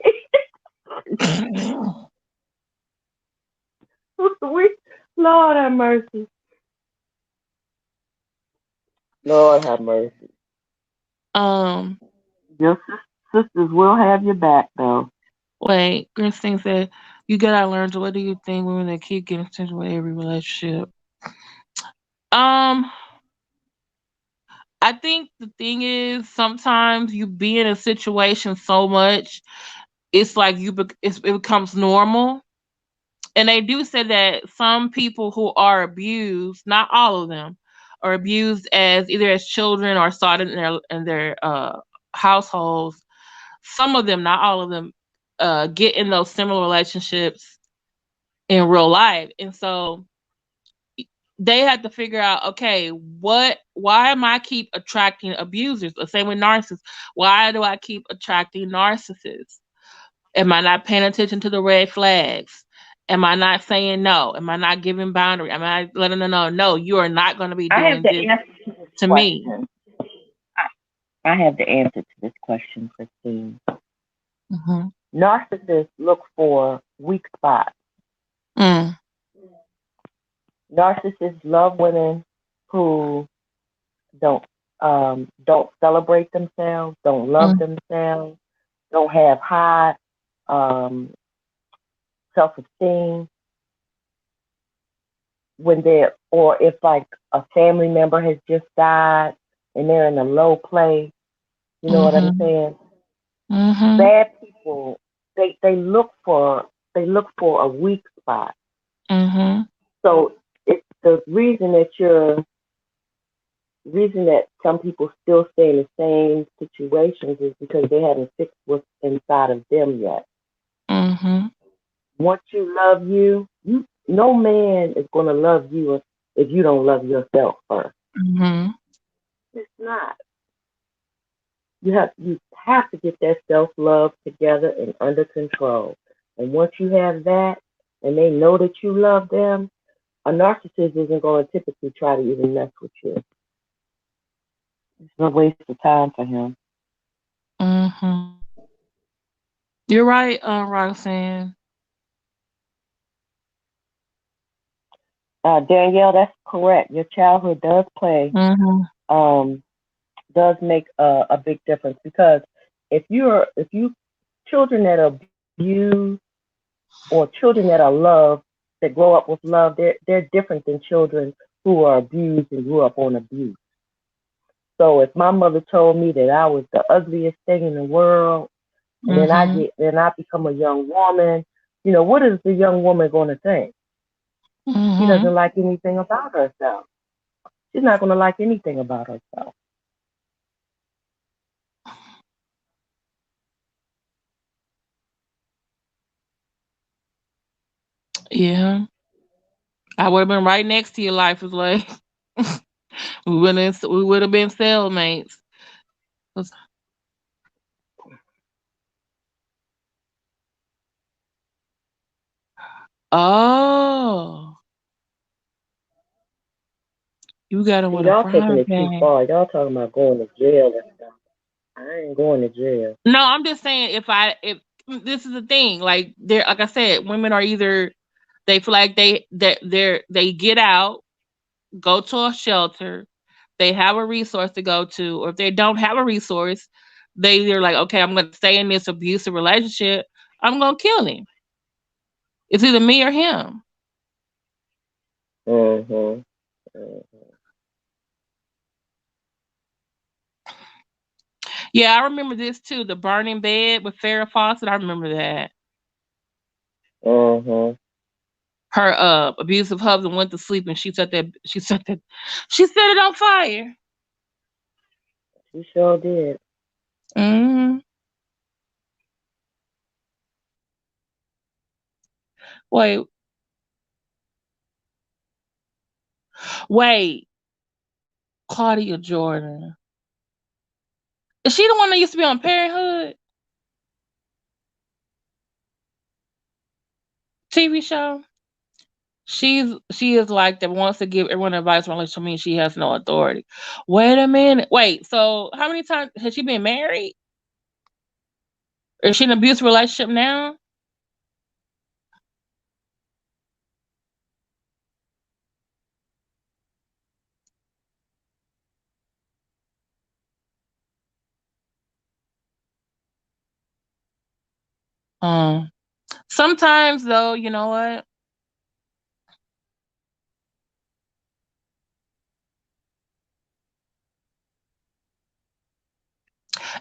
we, Lord have mercy. Lord have mercy. um, Your sisters will have your back, though. Wait, Christine said, you gotta learn to, what do you think women that keep getting attention with every relationship? Um, I think the thing is sometimes you be in a situation so much, it's like it becomes normal. And they do say that some people who are abused, not all of them, are abused as either as children or saw it in their households. Some of them, not all of them, get in those similar relationships in real life. And so they had to figure out, okay, why am I keep attracting abusers? The same with narcissists. Why do I keep attracting narcissists? Am I not paying attention to the red flags? Am I not saying no? Am I not giving boundary? Am I letting them know, no, you are not going to be I have doing the this answer to this to me? question. I have the answer to this question, Christine. Mm-hmm. Narcissists look for weak spots. Mm. Narcissists love women who don't don't celebrate themselves, don't love Mm. themselves, don't have high um, self esteem when they're, or if like a family member has just died and they're in a low place. You know what I'm Mm-hmm. saying? Mm-hmm. Bad people, they look for a weak spot. Mm-hmm. So it's the reason that some people still stay in the same situations is because they haven't fixed what's inside of them yet. Mm-hmm. Once you love you, no man is going to love you if you don't love yourself first. Mm-hmm. It's not. You have to get that self love together and under control. And once you have that, and they know that you love them, a narcissist isn't going to typically try to even mess with you. It's a waste of time for him. Mm-hmm. You're right, Roxanne. Danielle, that's correct. Your childhood Mm-hmm. um, does make a big difference because if you children that are abused or children that are loved that grow up with love, they're different than children who are abused and grew up on abuse. So if my mother told me that I was the ugliest thing in the world, and Mm-hmm. then I become a young woman, what is the young woman going to think? She Mm-hmm. doesn't like anything about herself. She's not going to like anything about herself. Yeah. I would have been right next to your life is like we would have been cellmates. 'Cause- Oh, you got him See, with a y'all taking frying it too pan. far. Y'all talking about going to jail and stuff. I ain't going to jail. No, I'm just saying if this is the thing, like they're like I said, women are either they feel like they get out, go to a shelter, they have a resource to go to, or if they don't have a resource, they're like, okay, I'm gonna stay in this abusive relationship, I'm gonna kill him. It's either me or him. Mm-hmm. Yeah, I remember this too. The burning bed with Farrah Fawcett. I remember that. Mm-hmm. Her abusive husband went to sleep and she set it on fire. She sure did. Mm. Wait. Claudia Jordan. Is she the one that used to be on Parenthood? TV show? She is like that wants to give everyone advice on relationship means she has no authority. Wait a minute. Wait, so how many times has she been married? Is she in an abusive relationship now? Sometimes though, you know what?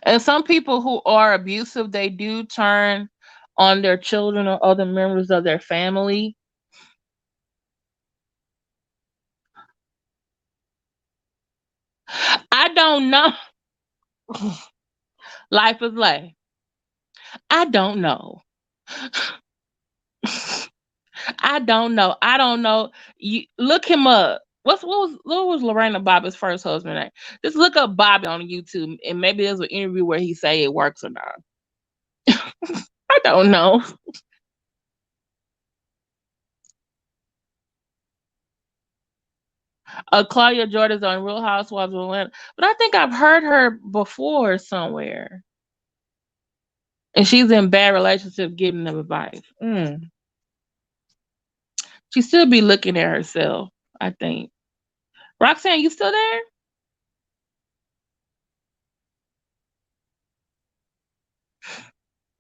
And some people who are abusive, they do turn on their children or other members of their family. I don't know. Life is life. I don't know. I don't know. I don't know. You look him up. What was Lorena Bobbitt's first husband name? Just look up Bobby on YouTube, and maybe there's an interview where he say it works or not. I don't know. Claudia Jordan's on Real Housewives of Atlanta, but I think I've heard her before somewhere, and she's in bad relationship giving them advice. She still be looking at herself, I think. Roxanne, you still there?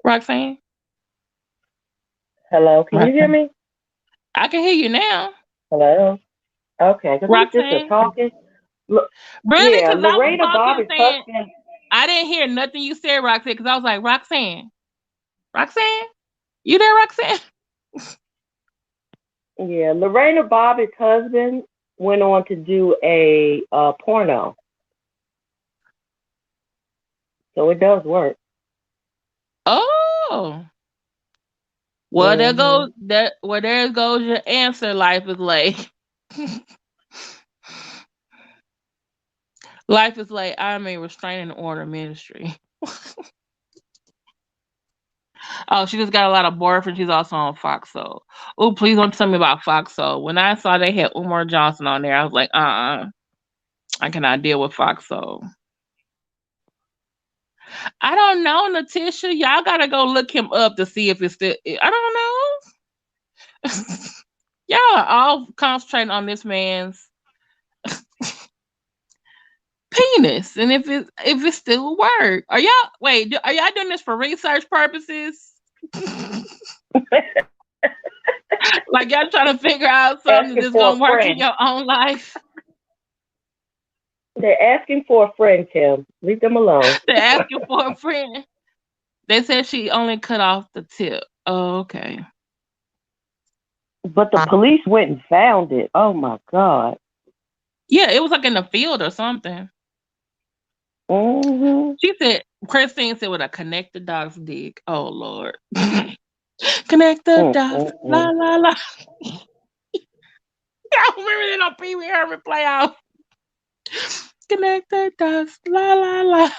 Roxanne? Hello, can you hear me? I can hear you now. Hello? Okay, because I'm just talking. Look, really? Yeah, Lorena Bobbitt's husband. I didn't hear nothing you said, Roxanne, because I was like, Roxanne? You there, Roxanne? Yeah, Lorena Bobbitt's husband went on to do a porno. So it does work. Oh. Well, there goes your answer. Life is late. Life is late. I'm a restraining order ministry. Oh, she just got a lot of boyfriends. She's also on Fox Soul. Oh, please don't tell me about Fox Soul. When I saw they had Umar Johnson on there, I was like, I cannot deal with Fox Soul. I don't know, Natisha. Y'all gotta go look him up to see if it's still. I don't know. Y'all are all concentrating on this man's penis, and if it still work. Are y'all doing this for research purposes? Like y'all trying to figure out something that's gonna work in your own life? They're asking for a friend, Kim. Leave them alone. They're asking for a friend. They said she only cut off the tip. Oh, okay. But the police went and found it. Oh my God. Yeah, it was like in the field or something. Mm-hmm. She said, Christine said, with a connect the dots dig. Oh Lord. Connect the dots. La la la. I remember that on Pee Wee Herman play out. Connect the dots. La la la.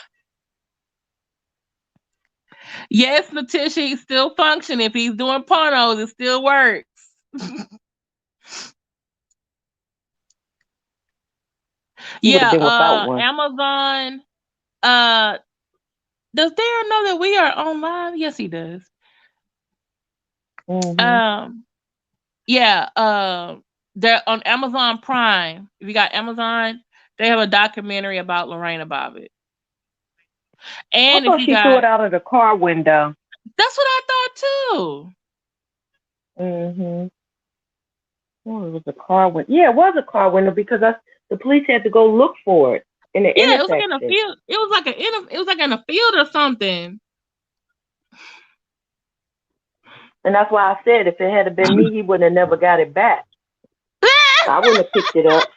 Yes, Natisha, he's still functioning. If he's doing pornos, it still works. Yeah, Amazon. Does Darren know that we are online? Yes, he does. Mm-hmm. Yeah. They're on Amazon Prime. If you got Amazon, they have a documentary about Lorena Bobbitt. And I thought she threw it out of the car window. That's what I thought too. Mm-hmm. Oh, it was a car window. Yeah, it was a car window because the police had to go look for it in the intersection. It was like in a field. It was like in a field or something. And that's why I said if it had been me, he would have never got it back. I wouldn't have picked it up.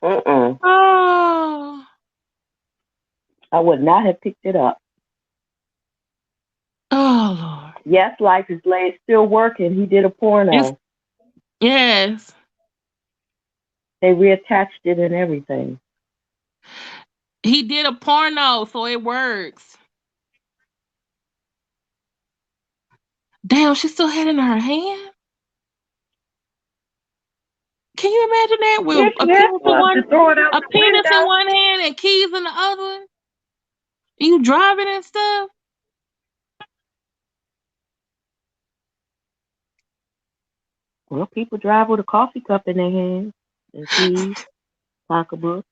Oh. I would not have picked it up. Oh Lord. Yes, Life is Late still working. He did a It's porno. yes. They reattached it and everything. He did a porno, so it works. Damn, she still had it in her hand. Can you imagine that Yeah, with she had to throw it out a the penis in window. one hand and keys in the other one? You driving and stuff? Well, people drive with a coffee cup in their hand and keys, pocketbook.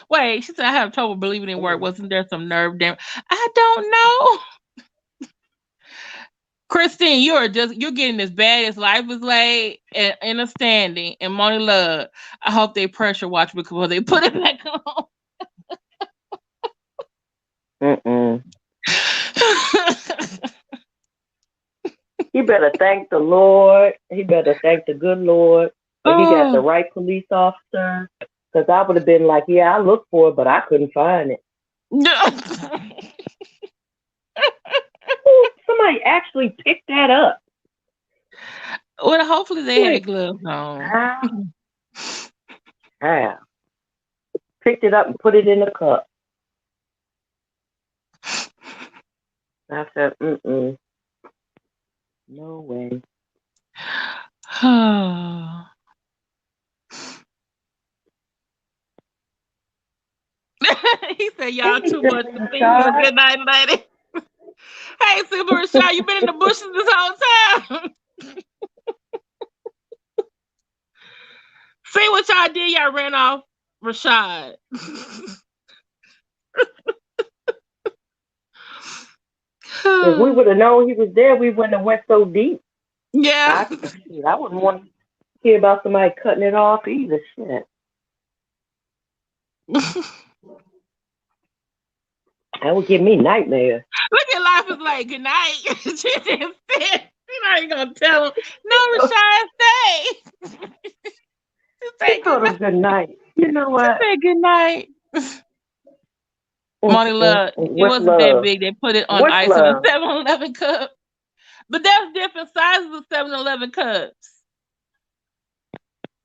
Wait, she said I have trouble believing in work. Wasn't there some nerve damage? I don't know. Christine, you're getting as bad as Life is Late and in a standing and Money Love. I hope they pressure watch before they put it back on. Mm-mm. He better thank the Lord. He better thank the good Lord that he got the Oh. right police officer. Because I would have been like, yeah, I looked for it, but I couldn't find it. Ooh, somebody actually picked that up. Well, hopefully they had Like, gloves on. yeah. Picked it up and put it in the cup. I said, mm-mm. No way. He said, y'all Hey, too much Sister for female. Rashad. Good night, lady. Hey, Super Rashad, you been in the bushes this whole time. See what y'all did? Y'all ran off Rashad. If we would have known he was there, we wouldn't have went so deep. Yeah. I wouldn't want to hear about somebody cutting it off either. Shit. That would give me nightmares. Look at Life is Like, good night. She just said, you're not even going to tell him, no, Rashad, stay. She She said, good told night. him good night. You know She what? said, good night. Money Love, it With wasn't that love. big. They put it on With ice in a love. 7-Eleven cup. But there's different sizes of 7-Eleven cups.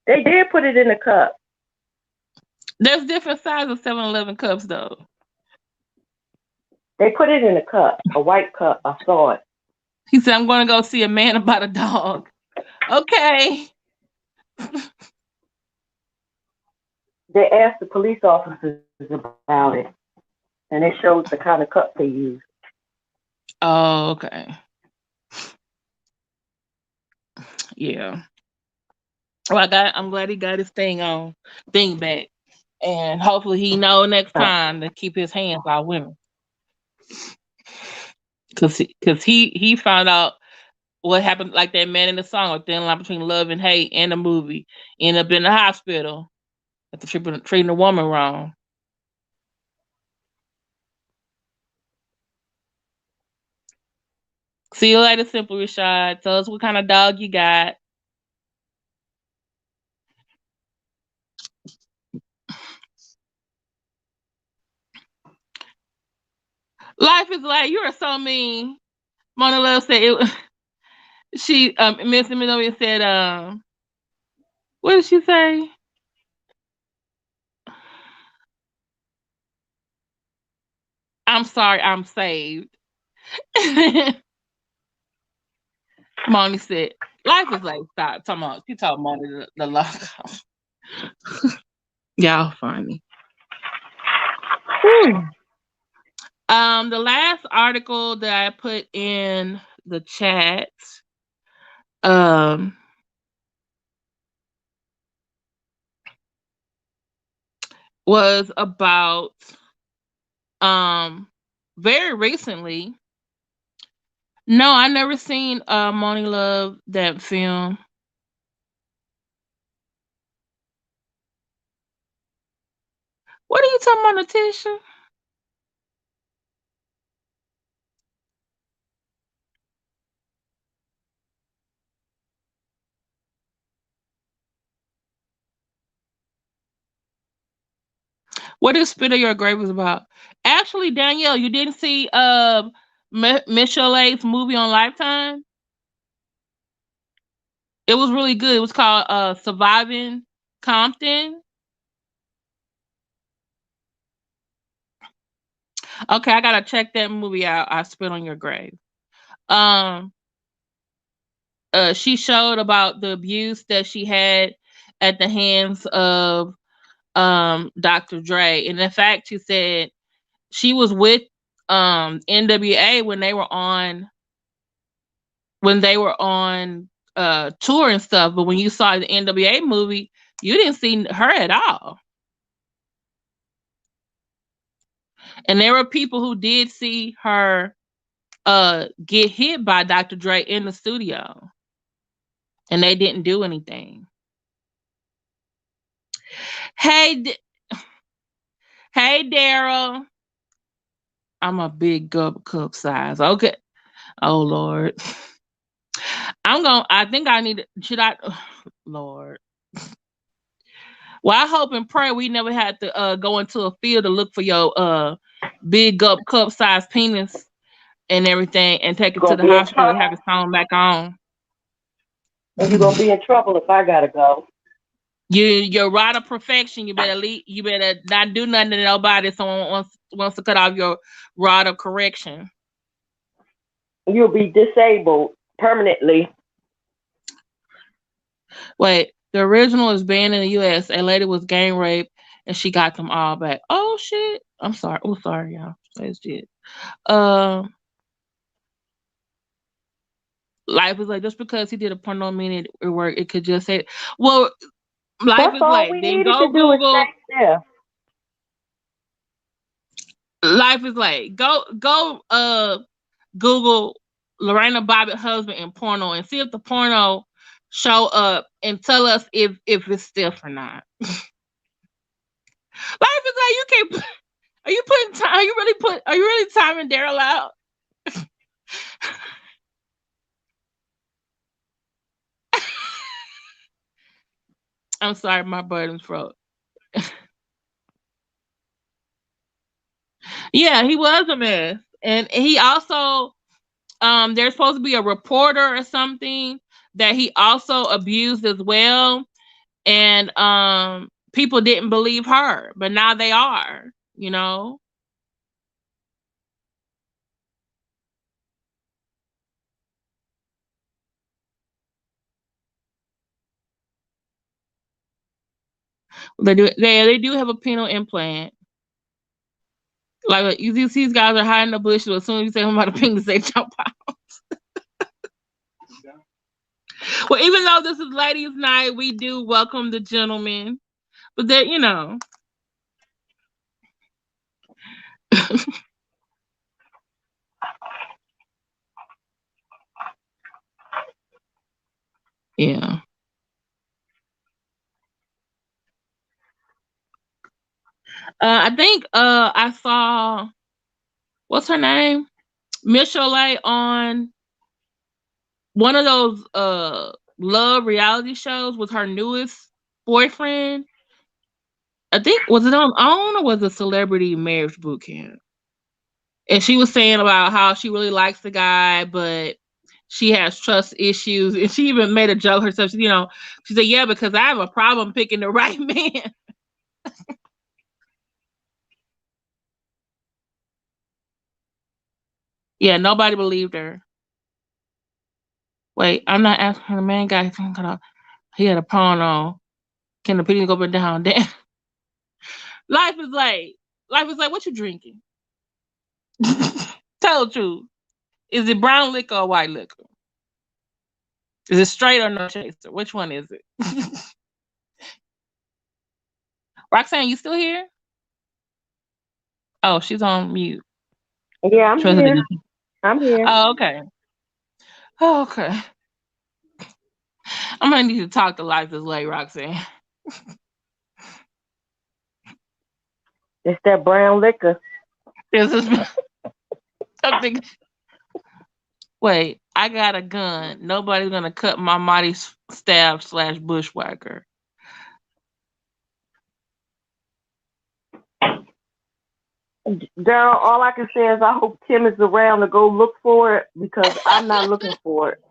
They did put it in the cup. There's different sizes of 7-Eleven cups, though. They put it in a cup, a white cup. I saw it. He said, I'm going to go see a man about a dog. Okay. They asked the police officers about it, and it shows the kind of cup they use. Oh, okay. Yeah. Well, I'm glad he got his thing back. And hopefully he know next time to keep his hands off women. Cause he found out what happened, like that man in the song, like thin line between love and hate in the movie. Ended up in the hospital after treating a woman wrong. See you later, Simple Rashad. Tell us what kind of dog you got. Life is Like, you are so mean. Mona Love said it. She Miss Minoria said what did she say? I'm sorry, I'm saved. Moni said, Life is Like, stop. Talking about, she told Moni the love. Y'all funny. Whew. The last article that I put in the chat um was about very recently. No, I never seen Money Love, that film. What are you talking about, Natisha? What is Spit of Your Grave was about? Actually, Danielle, you didn't see Michelle's movie on Lifetime. It was really good. It was called Surviving Compton. Okay, I gotta check that movie out. I Spit on Your Grave. She showed about the abuse that she had at the hands of Dr. Dre. And in fact, she said she was with NWA when they were on tour and stuff, but when you saw the NWA movie, you didn't see her at all. And there were people who did see her get hit by Dr. Dre in the studio, and they didn't do anything. Hey, hey, Daryl. I'm a big cup size. Okay. Oh Lord. I think I need. Should I? Lord. Well, I hope and pray we never had to go into a field to look for your big cup size penis and everything, and take it to the hospital and have it sewn back on. And you're gonna be in trouble if I gotta go. Your rod of perfection. You better not do nothing to nobody. Someone wants to cut off your rod of correction. You'll be disabled permanently. Wait, the original is banned in the U.S. A lady was gang raped and she got them all back. Oh shit! I'm sorry. Oh, sorry, y'all. That's shit. Life is like, just because he did a porno meaning it worked. It could just say, well, life That's is all like. we Then needed go to do is Google. stay there. Life is like, go Google Lorena Bobbitt husband in porno and see if the porno show up and tell us if it's stiff or not. Life is like, you can't. Are you putting time? Are you really timing Daryl out? I'm sorry, my burden's froze. Yeah, he was a mess, and he also there's supposed to be a reporter or something that he also abused as well, and people didn't believe her, but now they are, you know. They do have a penile implant. Like you see, these guys are hiding the bushes. As soon as you say something about a penis, they jump out. Well, even though this is ladies' night, we do welcome the gentlemen, but that, you know. Yeah. I think I saw, what's her name? Michelle on one of those love reality shows with her newest boyfriend. I think, was it on OWN or was it Celebrity Marriage Boot Camp? And she was saying about how she really likes the guy, but she has trust issues. And she even made a joke herself. She said, yeah, because I have a problem picking the right man. Yeah, nobody believed her. Wait, I'm not asking her. The man guy, he had a pawn on. Can the penny go up and down? Damn. Life is like, what you drinking? Tell the truth. Is it brown liquor or white liquor? Is it straight or no chaser? Which one is it? Roxanne, you still here? Oh, she's on mute. Yeah, I'm here. I'm here. Oh, okay. Oh, okay. I'm gonna need to talk to Life is late, Roxanne. It's that brown liquor. This is something. Wait, I got a gun. Nobody's gonna cut my mighty staff / bushwhacker. Daryl, all I can say is I hope Tim is around to go look for it because I'm not looking for it.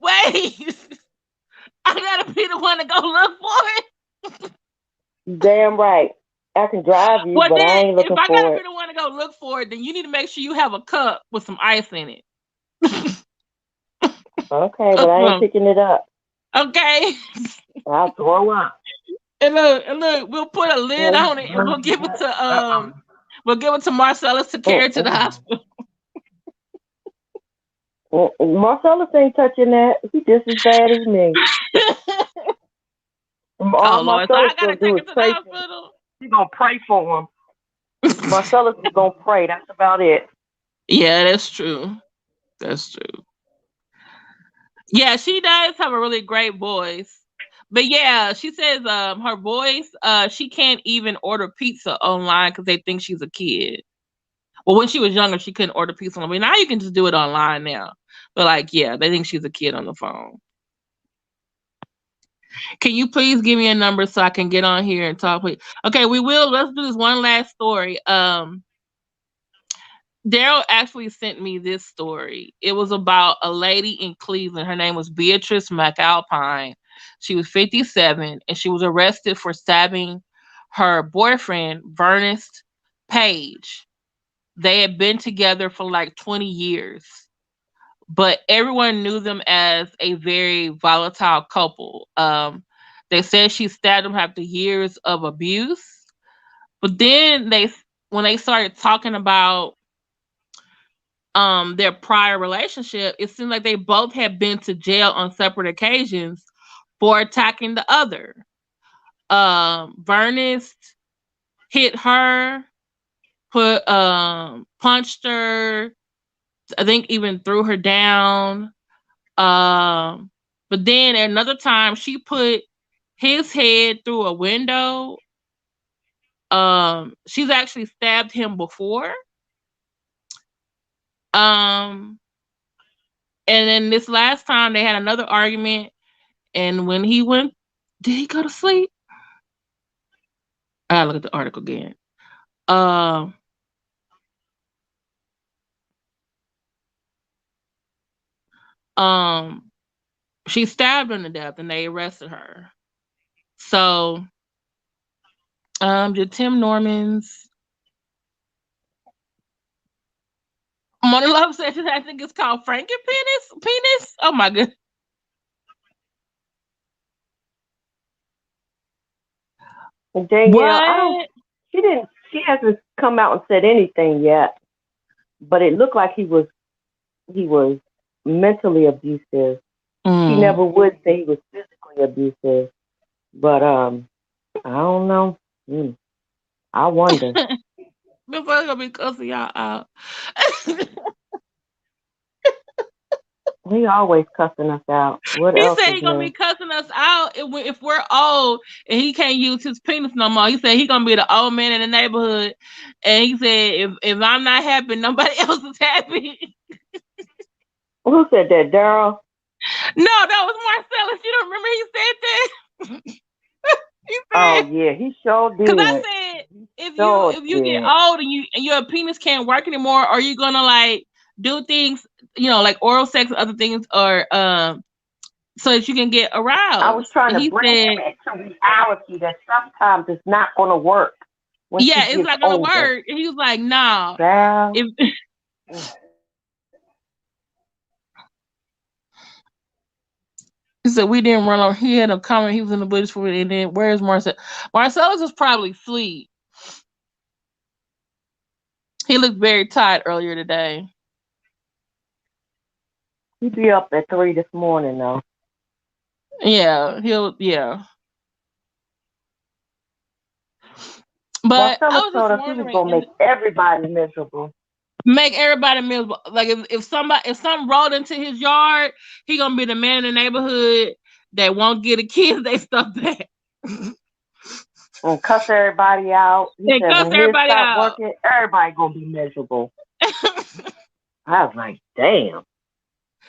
Wait, I gotta be the one to go look for it. Damn right. I can drive you, Well, but I then, ain't if looking I gotta for be it. the one to go look for it, then you need to make sure you have a cup with some ice in it. Okay, but I ain't picking it up. Okay. I'll throw up. And look, we'll put a lid on it and we'll give it to Marcellus to carry to the hospital. Marcellus ain't touching that. He just as bad as me. All Lord, so I Marcellus gotta gonna take do is it to the pray for him. hospital. He's gonna pray for him. Marcellus is gonna pray. That's about it. Yeah, that's true. That's true. Yeah, she does have a really great voice. But yeah, she says her voice, she can't even order pizza online because they think she's a kid. Well, when she was younger, she couldn't order pizza online. Now you can just do it online now. But like, yeah, they think she's a kid on the phone. Can you please give me a number so I can get on here and talk? Please? Okay, we will. Let's do this one last story. Daryl actually sent me this story. It was about a lady in Cleveland. Her name was Beatrice McAlpine. She was 57 and she was arrested for stabbing her boyfriend, Vernest Page. They had been together for like 20 years, but everyone knew them as a very volatile couple. They said she stabbed him after years of abuse, but then when they started talking about their prior relationship, it seemed like they both had been to jail on separate occasions for attacking the other. Vernest hit her, punched her, I think even threw her down. But then another time she put his head through a window. She's actually stabbed him before. And then this last time they had another argument, and when he went, did he go to sleep? I gotta look at the article again. She stabbed him to death, and they arrested her. So, did Tim Norman's Mona Love said I think it's called Frankenpenis? Penis? Oh my goodness. Danielle, she hasn't come out and said anything yet, but it looked like he was mentally abusive. She never would say he was physically abusive, but I don't know. I wonder. Before gonna be cussing y'all out. He always cussing us out. What He else said is he gonna new? be cussing us out if we're old and he can't use his penis no more. He said he gonna be the old man in the neighborhood, and he said if I'm not happy, nobody else is happy. Who said that, Daryl? No, that was Marcellus. You don't remember he said that? He said, oh yeah, he sure did. Because I said if you get old and your penis can't work anymore, are you gonna like do things, like oral sex or other things, or so that you can get aroused? I was trying to bring him into reality that sometimes it's not gonna work. It's not gonna work. And he was like, "No." Nah. He said we didn't run on. He had a comment. He was in the bushes for it. And then where's Marcel? Marcellus was probably asleep. He looked very tired earlier today. He'd be up at 3 this morning though. Yeah, But Marcellus I was told just us he was wondering, gonna make everybody miserable. Make everybody miserable. Like if something rolled into his yard, he gonna be the man in the neighborhood that won't get the kids they stuff back. And cuss everybody out. He said cuss when everybody stop out. working, everybody gonna be miserable. I was like, damn.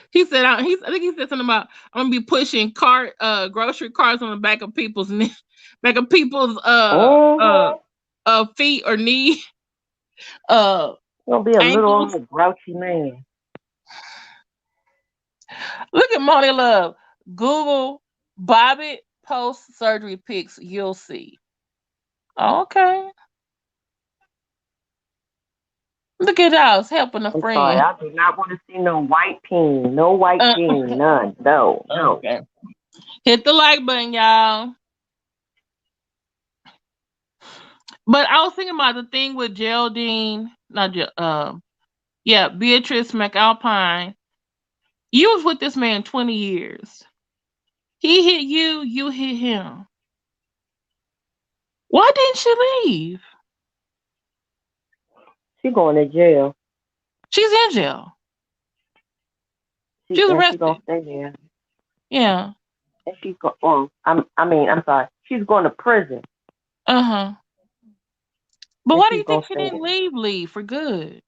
He said, I think he said something about I'm gonna be pushing grocery carts on the back of people's feet or knee. Gonna be a little ankles. old grouchy man. Look at Monty Love. Google Bobbitt post-surgery pics. You'll see. Okay. Look at us helping a I'm sorry, friend. I do not want to see no white peen. No white peen. None. No. Okay. Hit the like button, y'all. But I was thinking about the thing with Geraldine, Beatrice McAlpine. You was with this man 20 years. He hit you, you hit him. Why didn't she leave? She going to jail. She's in jail. She was And she arrested. gonna stay there. Yeah. And she's going. I'm sorry. She's going to prison. But And why do she's you think gonna she stay didn't there. leave for good?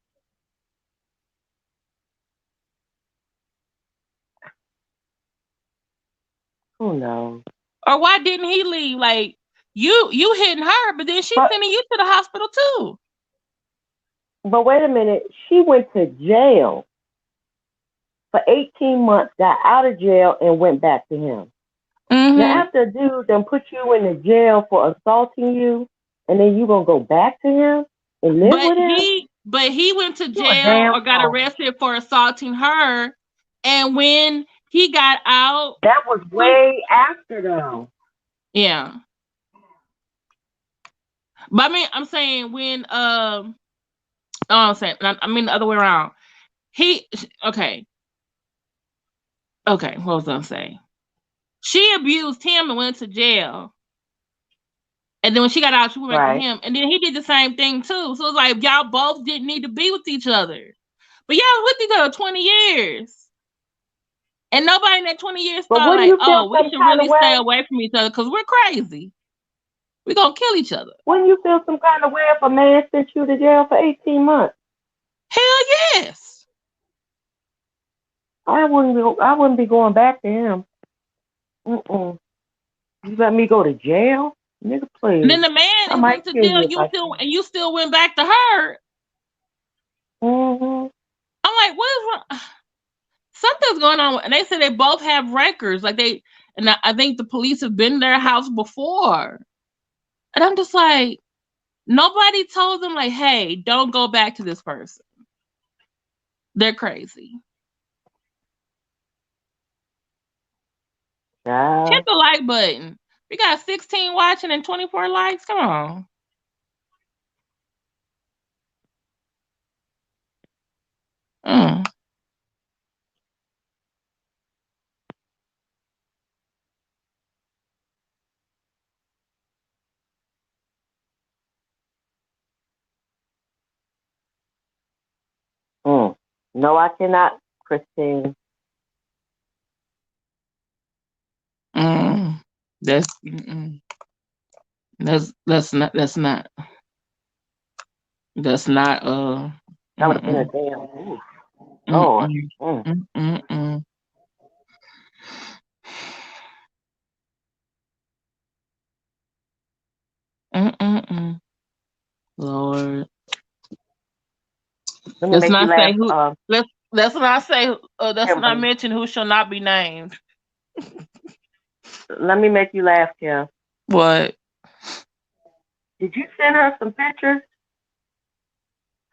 Who knows? Or why didn't he leave? Like you hitting her, but then she's sending you to the hospital too. But wait a minute. She went to jail for 18 months, got out of jail, and went back to him. Now, after a dude then put you in the jail for assaulting you, and then you gonna go back to him and live with him? But he went to jail or got arrested for assaulting her, and when he got out, that was way after though. Yeah. But I'm saying when I'm saying I mean the other way around. Okay. What was I gonna say? She abused him and went to jail. And then when she got out, she went back to him. And then he did the same thing too. So it's like y'all both didn't need to be with each other. But y'all with each other 20 years. And nobody in that 20 years thought like, oh, we should really stay away from each other because we're crazy. We're gonna kill each other. Wouldn't you feel some kind of way if a man sent you to jail for 18 months? Hell yes. I wouldn't be going back to him. You let me go to jail? Nigga, please. And then the man went to jail, you still went back to her. I'm like, what is wrong? Something's going on. And they said they both have records. And I think the police have been in their house before. And I'm just like, nobody told them like, hey, don't go back to this person. They're crazy. Hit the like button. We got 16 watching and 24 likes. Come on. No, I cannot, Christine. That's not. That would have been a damn oof. Lord. Lord. Let's not say who. Let's not say. Let's not mention who shall not be named. Let me make you laugh, Kim. What? Did you send her some pictures?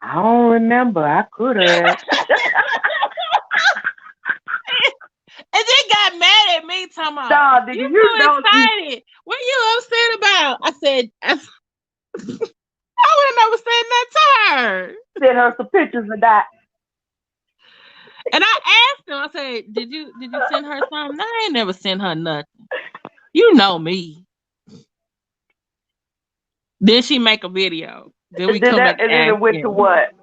I don't remember. I could have. And they got mad at me talking about, you so excited. What are you upset about? I said, I would have never said that to her. Send her some pictures of that. And I asked him, I said, did you send her something? No, I ain't never sent her nothing. You know me. Then she make a video. Then we come back and then it went to what?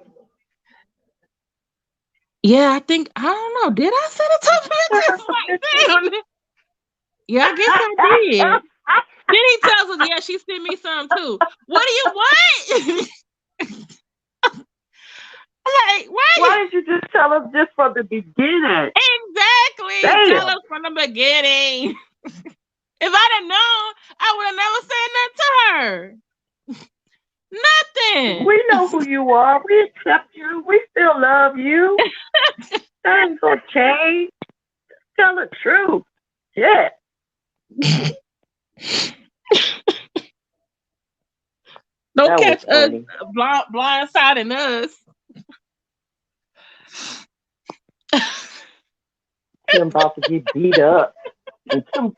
Yeah, I don't know. Did I send it to her? Yeah, I guess I did. Then he tells us, yeah, she sent me some too. What do you want? Like, why didn't you just tell us just from the beginning? Exactly. Damn. Tell us from the beginning. If I'd have known, I would have never said that to her. saying. We know who you are. We accept you. We still love you. That ain't gonna change. Tell the truth. Yeah. Don't That was catch us funny. blindsiding us. Kim about to get beat up. And Kim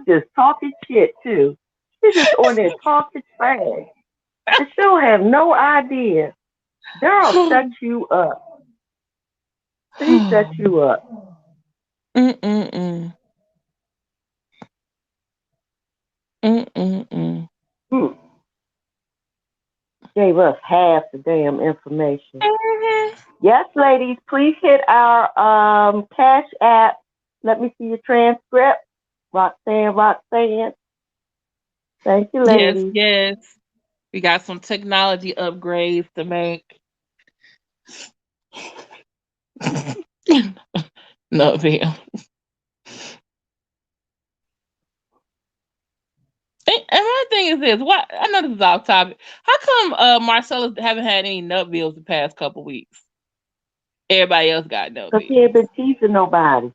just talking shit too. She's just on there talking trash. And she'll have no idea. Daryl set you up. He set you up. Mm-mm-mm. Mm-mm-mm. Hmm. Gave us half the damn information. Mm-hmm. Yes, ladies, please hit our Cash App. Let me see your transcript. Roxanne. Thank you, Yes, ladies. yes. We got some technology upgrades to make. No, Bill. And my thing is this: what I know this is off topic. How come Marcellus haven't had any nut bills the past couple weeks? Everybody else got nut Because he ain't bills. been teasing nobody.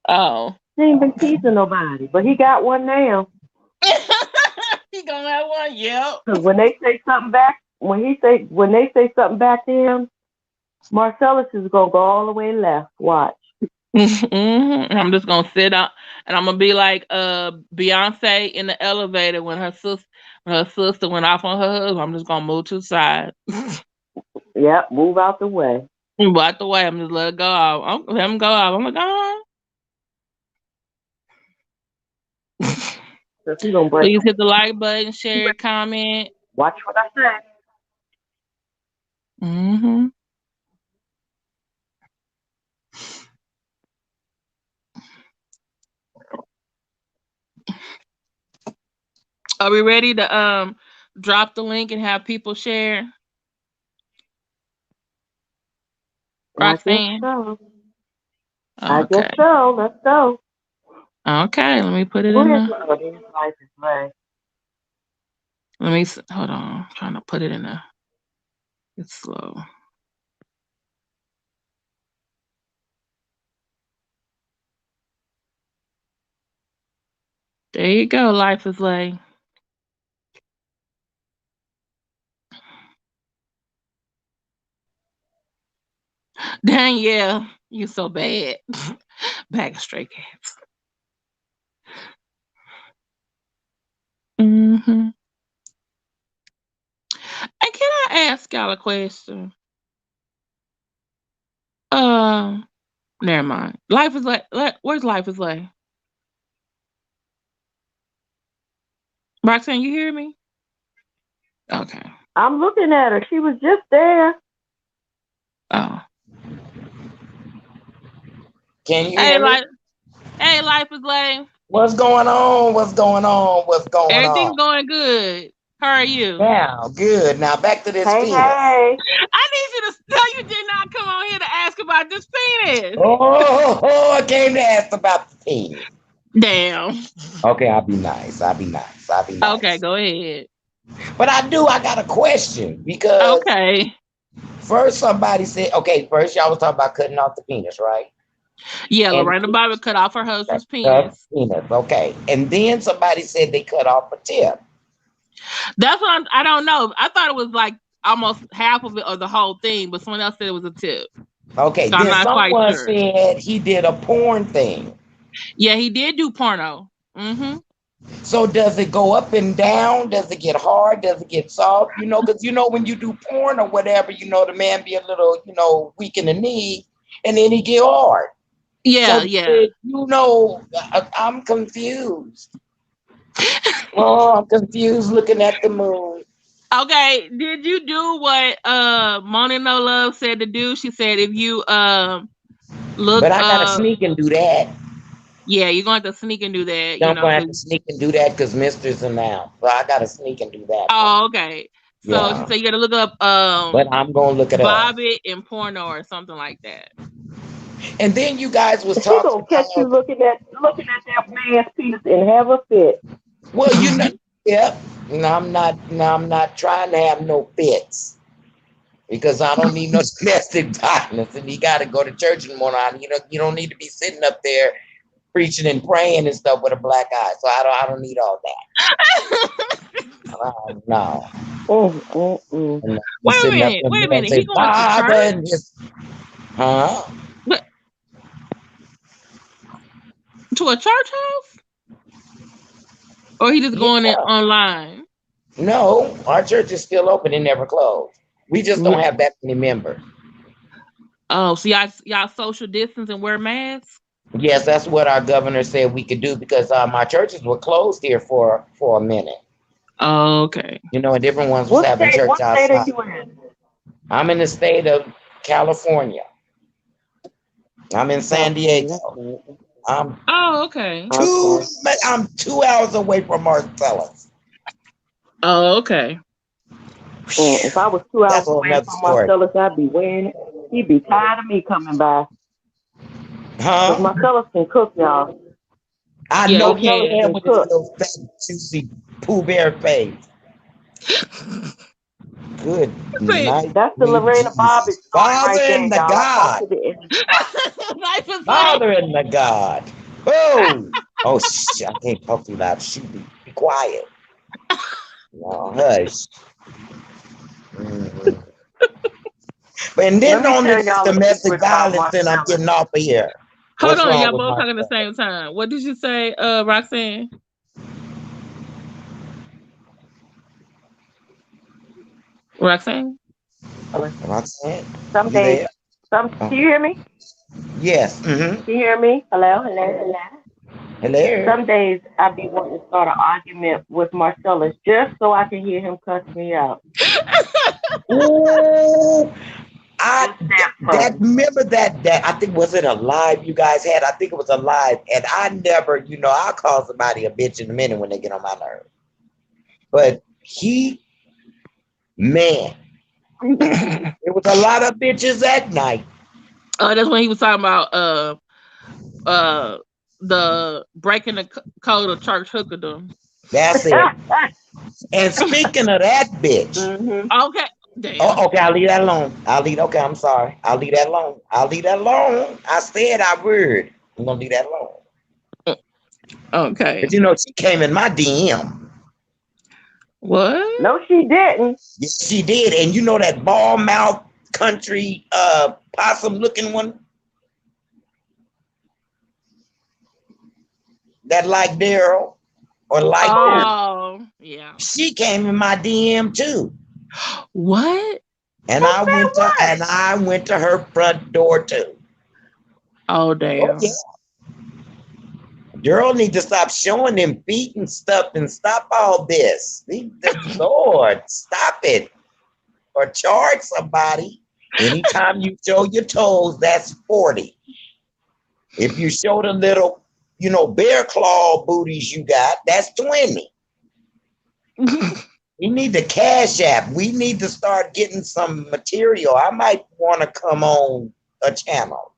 Oh, He ain't been teasing nobody. But he got one now. he gonna have one. Yep. Because when they say something back, when they say something back to him, Marcellus is gonna go all the way left. Watch. Mm-hmm. I'm just gonna sit out, and I'm gonna be like Beyonce in the elevator when her sister went off on her husband. I'm just gonna move to the side. Yep, move out the way. Move out the way. I'm just let it go off. Let him go off. I'm like, oh. Because he gonna break. Please hit the like button, share, comment. Watch what I say. Mm-hmm. Are we ready to drop the link and have people share? I guess Roxanne? so. I guess Okay. so. Let's go. Okay, let me put it in Where's the Life is Lay? hold on. I'm trying to put it in the it's slow. There you go, Life is like. Danielle, you so bad. Bag of stray cats. Mm-hmm. And can I ask y'all a question? Never mind. Life is like, where's Life is like? Roxanne, you hear me? Okay. I'm looking at her. She was just there. Oh. Can you Hey, hear me? Life is like. What's going on? What's going on? What's going Everything's on? going good. How are you? Now, good. Now back to this Hey, penis. hey. I need you to know you did not come on here to ask about this penis. Oh, I came to ask about the penis. Damn. Okay, I'll be nice. I'll be nice. Okay, go ahead. But I got a question because Okay. first somebody said, first y'all was talking about cutting off the penis, right? Yeah, And Lorena Bobbitt cut off her husband's penis. penis. Okay. And then somebody said they cut off a tip. That's what I don't know. I thought it was like almost half of it or the whole thing, but someone else said it was a tip. Okay, so I'm then not quite someone sure. said he did a porn thing. Yeah, he did do porno. Mm-hmm. So does it go up and down? Does it get hard? Does it get soft? Because when you do porn or whatever, the man be a little, weak in the knee, and then he get hard. Yeah, so, yeah. I'm confused. I'm confused looking at the moon. Okay, did you do what Moni No Love said to do? She said if you look But I gotta sneak and do that. Yeah, you're going to have to sneak and do that. I'm gonna have to sneak and do that because Mister's around. So I gotta sneak and do that. Oh, okay. So she said you gotta look up but I'm gonna look it up. Bobbitt and porno or something like that. And then you guys was She talking gonna catch you looking at that man's penis and have a fit. Well, yep. No, I'm not trying to have no fits. because I don't need no domestic violence, and he got to go to church in the morning. You don't need to be sitting up there preaching and praying and stuff with a black eye. So I don't need all that. No. Wait a minute. Say, He going to Father, church? and his, huh? But, to a church house? Or he just going in online? No, our church is still open and never closed. We just don't have that many members. Oh, so y'all social distance and wear masks? Yes, that's what our governor said we could do, because my churches were closed here for a minute. Oh, okay. And different ones was having church outside. What state are you in? I'm in the state of California. I'm in San Diego. Okay. I'm 2 hours away from Marcellus. Oh, okay. If I was 2 hours away from Marcellus, I'd be wearing it. He'd be tired of me coming by. Huh? Because Marcellus can cook, y'all. I know he can with his little fat, juicy Pooh Bear face. Good night. That's the Lorena Bobbitt Father and the God. Father and the God. Oh, shit! I can't talk too loud. Shoot, be quiet. No, hush. And then on this domestic violence, and I'm getting off of here. Hold on, y'all both talking at the same time. What did you say, Roxanne? Roxanne? Some days, can you hear me? Yes. Can you hear me? Hello. Some days I be wanting to start an argument with Marcellus just so I can hear him cuss me out. Ooh, remember that I think, was it a live you guys had? I think it was a live, and I never, I'll call somebody a bitch in a minute when they get on my nerves. But man, it was a lot of bitches that night. Oh, that's when he was talking about the breaking the code of church hookerdom. That's it. And speaking of that bitch. Okay. Damn. Oh, okay, I'll leave that alone. Okay, I'm sorry. I'll leave that alone. I said I would. I'm gonna leave that alone. Okay. But she came in my DM. What? No, she didn't. Yes, she did. And that ball mouth country possum looking one? That like Daryl or like yeah. She came in my DM too. What? And I went to her front door too. Oh damn. Oh, yeah. Girl need to stop showing them feet and stuff and stop all this. Lord, stop it. Or charge somebody. Anytime you show your toes, that's 40. If you show the little, bear claw booties you got, that's 20. We need the Cash App. We need to start getting some material. I might want to come on a channel.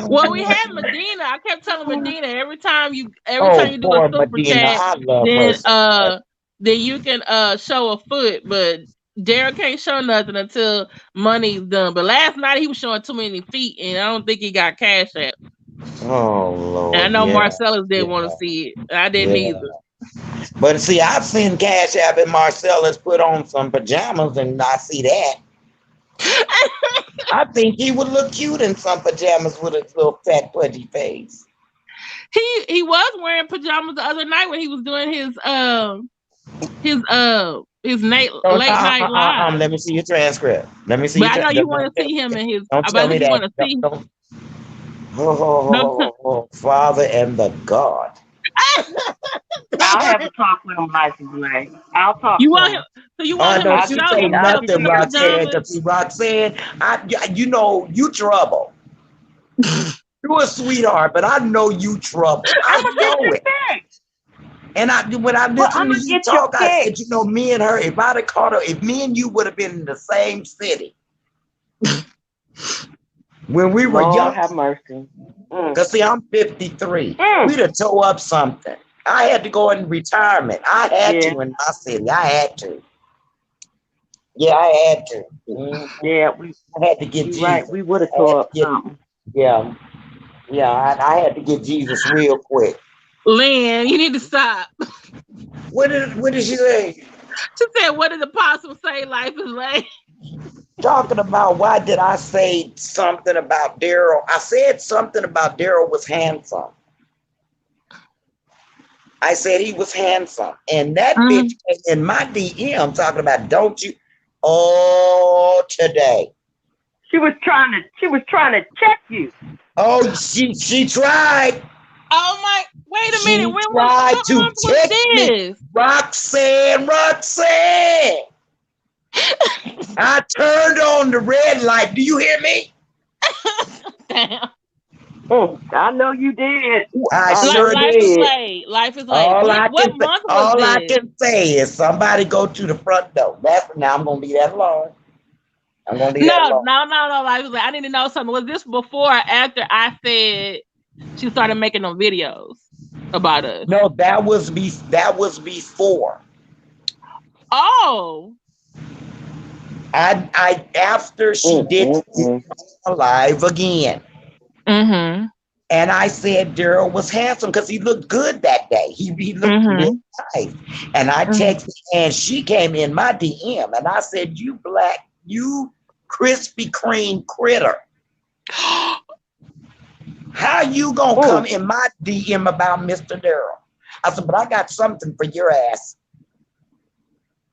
Well, we had Medina. I kept telling Medina every time you do a super chat, then you can show a foot, but Derek can't show nothing until money's done. But last night he was showing too many feet, and I don't think he got Cash App. Oh Lord! And I know Marcellus didn't want to see it. I didn't either. But see, I've seen Cash App and Marcellus put on some pajamas, and I see that. I think he would look cute in some pajamas with his little fat pudgy face. He was wearing pajamas the other night when he was doing his late night live. Let me see your transcript. Let me see. But I know you want to see him in his. Don't tell me that. Father and the God. I'll have a talk with him, License Ray. I'll talk. You want him? So you want him? Don't you say nothing, Roxanne? Because Roxanne, you trouble. You're a sweetheart, but I know you trouble. I know it. And when I listen to you talk, I said, me and her, if I'd have caught her, if me and you would have been in the same city when we were young. Have mercy. Because see, I'm 53. We'd have tore up something. I had to go in retirement. I had to in my city. I had to. Yeah, I had to. Yeah, I had to get Jesus. Right. We would have tore up something. Yeah. Yeah, I had to get Jesus real quick. Lynn, you need to stop. What did she say? She said, what did the possum say? Life is late. Talking about why did I say something about Daryl? I said something about Daryl was handsome. I said he was handsome. And that bitch came in my DM talking about don't you today. She was trying to check you. Oh, she tried. Oh my! Wait a minute. She tried to text me. Roxanne. I turned on the red light. Do you hear me? Damn. I know you did. I sure Life did. is late. Life is late. All I can say is somebody go to the front door. Now I'm gonna leave that alone. I'm gonna leave that alone. No. Life is late. I need to know something. Was this before or after I said she started making them videos about us? No, that was before. Oh. I after she did live again. Mm-hmm. And I said Daryl was handsome because he looked good that day. He looked real nice. And I texted and she came in my DM and I said, you Krispy Kreme critter. How you gonna come in my DM about Mr. Daryl? I said, but I got something for your ass.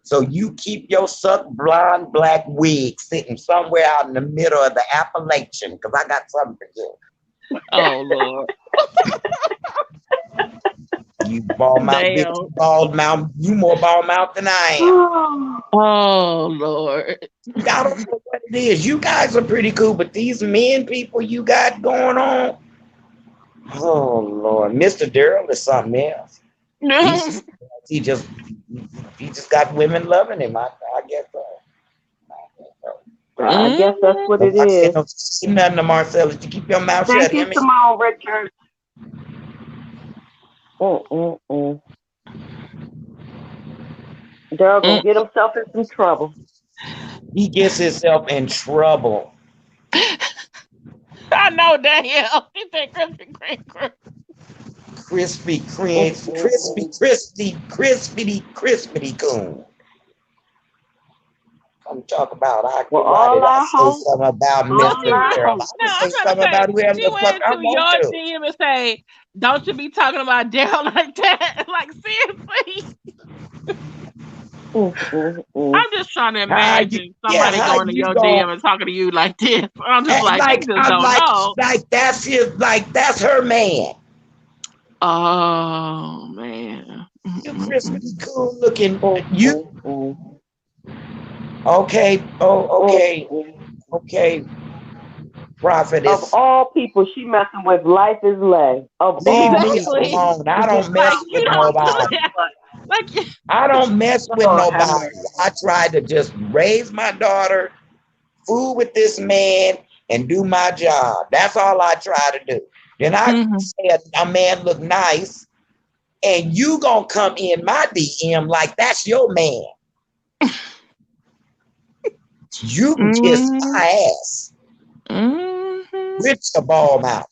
So you keep your suck blonde black wig sitting somewhere out in the middle of the Appalachian because I got something for you. Oh Lord. You bald mouth, bitch, bald mouth. You more bald mouth than I am. Oh Lord. I don't know what it is. You guys are pretty cool, but these men people you got going on. Oh Lord, Mr. Daryl is something else. He just got women loving him. I guess so. I guess that's what it is. Don't say nothing to Marcellus. You keep your mouth shut. Thank you, Simone Richards. Daryl gonna get himself in some trouble. He gets himself in trouble. I know Danielle. He said Krispy Kreme. Crispity coon. I'm talking about I say something about Mr. Daryl. I say something about whoever the fuck I want to. DM and say, don't you be talking about Daryl like that. Like seriously. I'm just trying to imagine somebody going to your DM and talking to you like this. I'm just like that's her man. Oh man. You Christmas cool looking. You okay. Okay. Prophetess. Of all people she messing with, life is lay. Leave me alone. I don't mess with nobody. I don't mess with nobody. I try to just raise my daughter, fool with this man, and do my job. That's all I try to do. Then I say a man look nice, and you gonna come in my DM like that's your man. You can kiss my ass. With the ball mouth.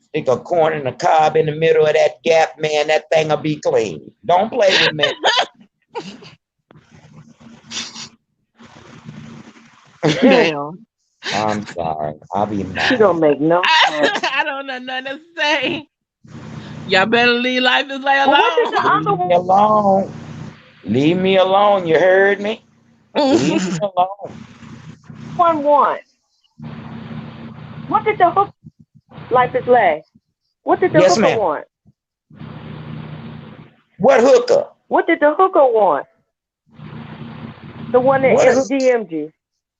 Stick a corn and a cob in the middle of that gap, man. That thing'll be clean. Don't play with me. Damn. I'm sorry. I'll be mad. She don't make no sense. I don't know nothing to say. Y'all better leave life is lay alone. Leave me alone. Leave me alone. You heard me? Leave me alone. 1-1. What did the hook? Life is lay. What did the hooker want? What hooker? What did the hooker want? The one that DM'd you.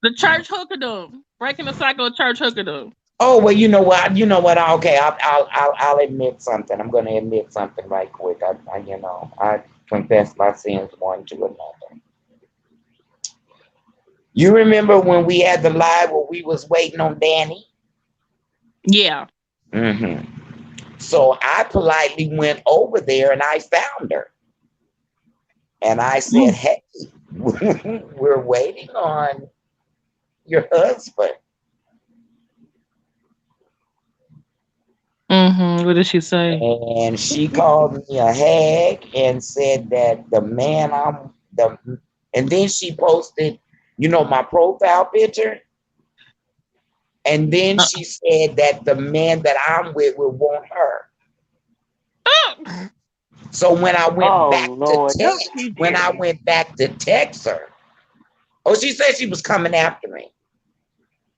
The church hookerdom. Breaking the cycle of church hookerdom. Oh well, you know what? Okay, I'll admit something. I'm going to admit something right quick. I confess my sins one to another. You remember when we had the live where we was waiting on Danny? Yeah. So I politely went over there and I found her. And I said, hey, we're waiting on your husband. What did she say? And she called me a hag and said that and then she posted, my profile picture. And then she said that the man that I'm with will want her. So when I went back to text her, she said she was coming after me.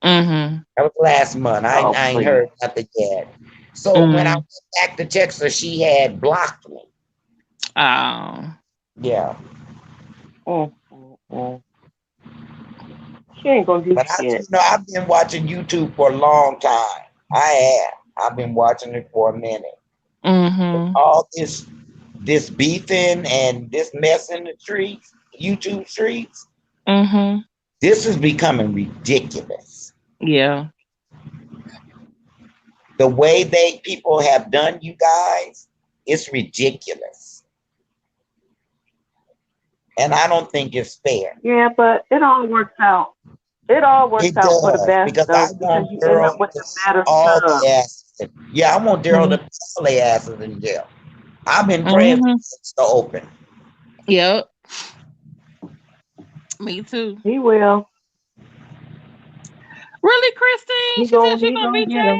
That was last month. I ain't heard nothing yet. So when I went back to text her, she had blocked me. Oh. Yeah. She ain't gonna do shit. I've been watching YouTube for a long time. I have. I've been watching it for a minute. All this beefing and this mess in the streets, YouTube streets. This is becoming ridiculous. Yeah. The way people have done you guys, it's ridiculous. And I don't think it's fair. Yeah, but it all works out. It all works out for the best, because though, I want you end up with the better stuff. Yeah, I want Daryl to all their asses in jail. I've been praying for this to open. Yep. Me too. He will. Really, Christine? She said she's gonna be dead.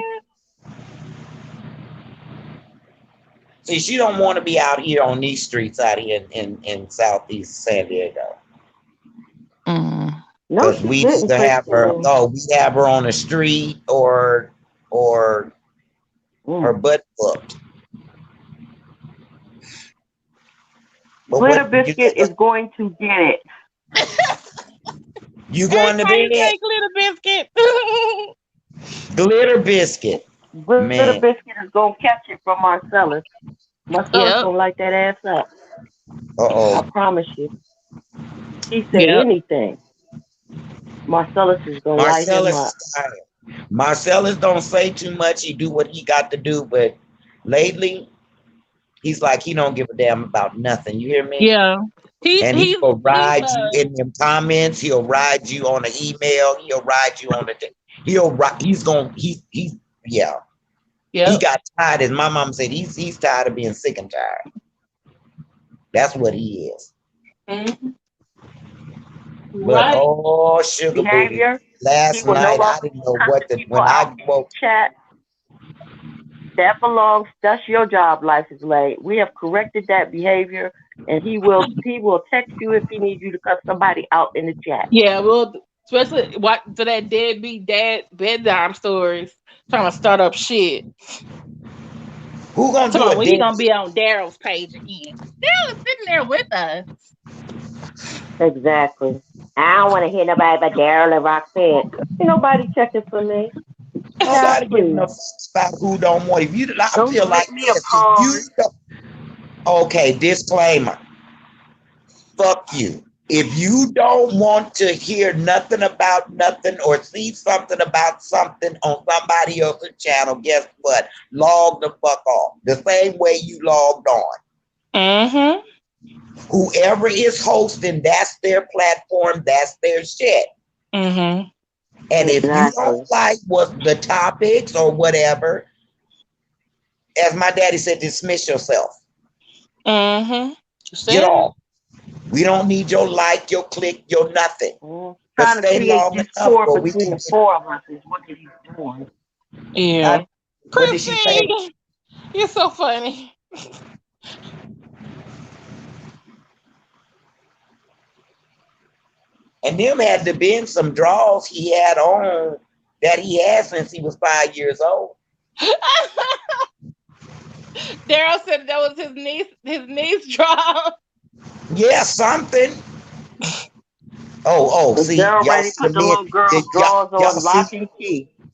See, she don't want to be out here on these streets out here in Southeast San Diego. No, we either have her. We have her on the street or butt booked. Glitter Biscuit is going to get it. You going to be it? Glitter Biscuit. Glitter Biscuit. Glitter Biscuit is going to catch it from Marcellus. Marcellus don't light that ass up. I promise you. He say anything. Marcellus is going to light him up. Marcellus don't say too much. He do what he got to do. But lately, he's like, he don't give a damn about nothing. You hear me? Yeah. He will ride you in them comments. He'll ride you on an email. He'll ride you on yeah. He got tired, as my mom said, he's tired of being sick and tired. That's what he is. But sugar behavior. Booty. Last night I didn't know what when I woke chat. That's your job, Life is Late. We have corrected that behavior, and he will text you if he needs you to cut somebody out in the chat. Yeah, well, especially to that deadbeat dad bedtime stories, trying to start up shit. Who gonna do it? He's gonna be on Daryl's page again. Daryl is sitting there with us. Exactly. I don't want to hear nobody but Daryl and Roxanne. Ain't nobody checking for me. Nobody giving a fuck about who don't want. If you, I feel like this. Okay, disclaimer. Fuck you. If you don't want to hear nothing about nothing or see something about something on somebody else's channel, guess what? Log the fuck off. The same way you logged on. Whoever is hosting, that's their platform, that's their shit. And if you don't like what the topics or whatever, as my daddy said, dismiss yourself. Get off. We don't need your like, your click, your nothing. Trying to create discord between the four of us is what he's doing. Yeah. What did she say? You're so funny. And them had to been some draws he had on that he had since he was 5 years old. Daryl said that was his niece draw. Yeah, something. See, y'all see the men.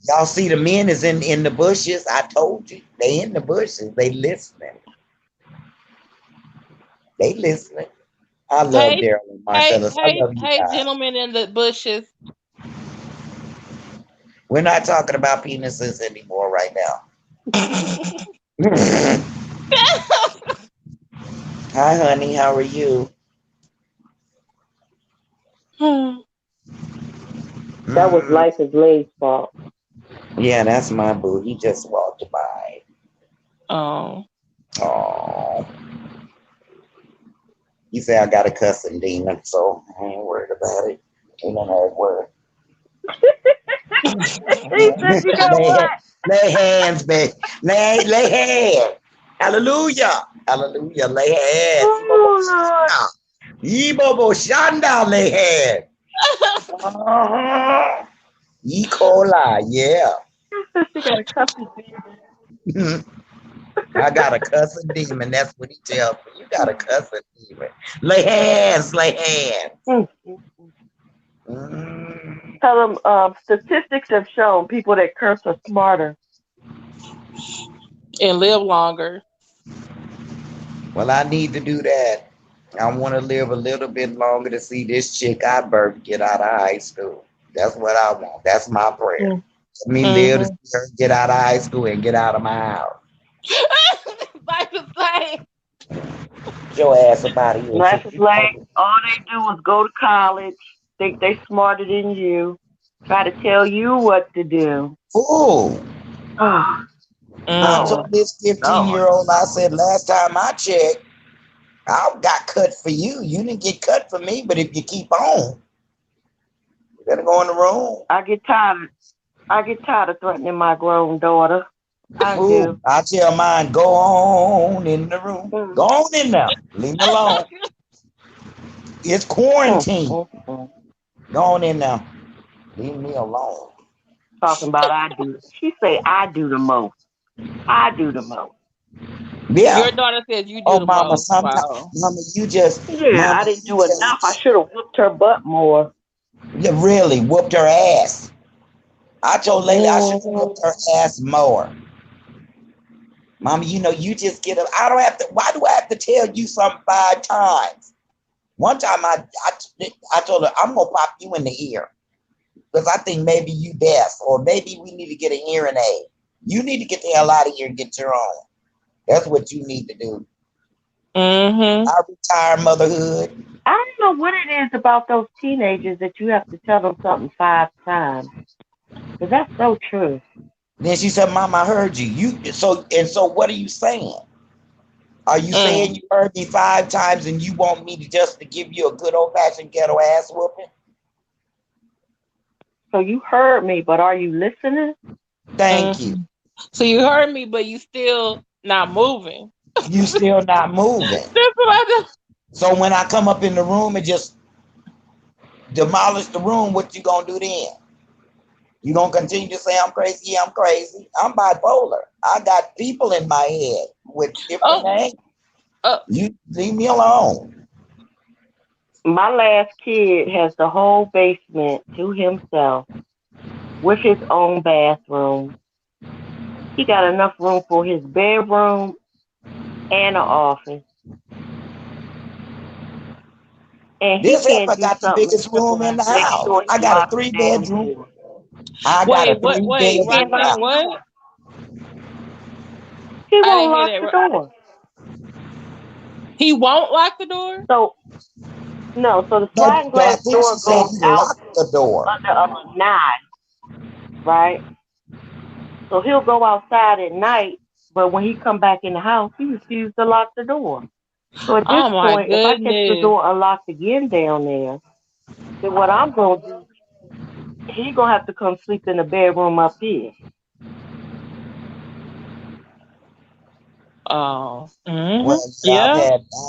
Y'all see the men is in the bushes. I told you, they in the bushes. They listening. I love Daryl and Marcellus. I love you guys. Gentlemen in the bushes. We're not talking about penises anymore right now. Hi, honey. How are you? That was Life is Lay's fault. Yeah, that's my boo. He just walked by. Oh. Oh. He said I got a cussing demon, so I ain't worried about it. He don't have word. He said you got what? Lay hands, baby. Lay hands. Hallelujah. Hallelujah. Lay hands. Oh, Ibobo Shanda lay hands. E. coli, yeah. Lord. She got a cussing demon. I got a cussing demon. That's what he tells me. You got a cussing demon. Lay hands, lay hands. Tell them statistics have shown people that curse are smarter. And live longer. Well, I need to do that. I want to live a little bit longer to see this chick I birthed get out of high school. That's what I want. That's my prayer. Let me live to see her get out of high school and get out of my house. Like the same. Get your ass up out of here. Life is like all they do is go to college, think they smarter than you, try to tell you what to do. Fool. I Oh. told this 15-year-old, I said, last time I checked, I got cut for you. You didn't get cut for me, but if you keep on, you better go in the room. I get tired of threatening my grown daughter. I do. I tell mine, go on in the room. Go on in there. Leave me alone. It's quarantine. Go on in there. Leave me alone. Talking about I do. She say I do the most. I do the most. Yeah. Your daughter says you do the mama, most. sometimes, Wow. mama, you just. Yeah, mama, I didn't do enough. I should have whooped her butt more. You really whooped her ass. I told Layla I should have whooped her ass more. Mama, you know, you just get up. I don't have to. Why do I have to tell you something 5 times? One time I told her, I'm going to pop you in the ear because I think maybe you deaf or maybe we need to get a hearing aid. You need to get the hell out of here and get your own. That's what you need to do. I retire motherhood. I don't know what it is about those teenagers that you have to tell them something 5 times. Because that's so true. Then she said, Mom, I heard you. So what are you saying? Are you saying you heard me 5 times and you want me to just to give you a good old-fashioned ghetto ass whooping? So you heard me, but are you listening? Thank you. So you heard me, but you still not moving. You still not moving. That's what I do. So when I come up in the room and just demolish the room, what you gonna do then? You gonna continue to say I'm crazy? Yeah, I'm crazy. I'm bipolar. I got people in my head with different names. You leave me alone. My last kid has the whole basement to himself with his own bathroom. He got enough room for his bedroom and an office. And he can't do got the biggest room in the house. Sure I got a 3-bedroom. Wait, Roxanne, what? He won't lock the door. He won't lock the door? So the sliding glass door goes out the door under a lanai, right? So he'll go outside at night, but when he come back in the house, he refuses to lock the door. So at this point, if I catch the door unlocked again down there, then what I'm going to do, he's going to have to come sleep in the bedroom up here. Oh. Well,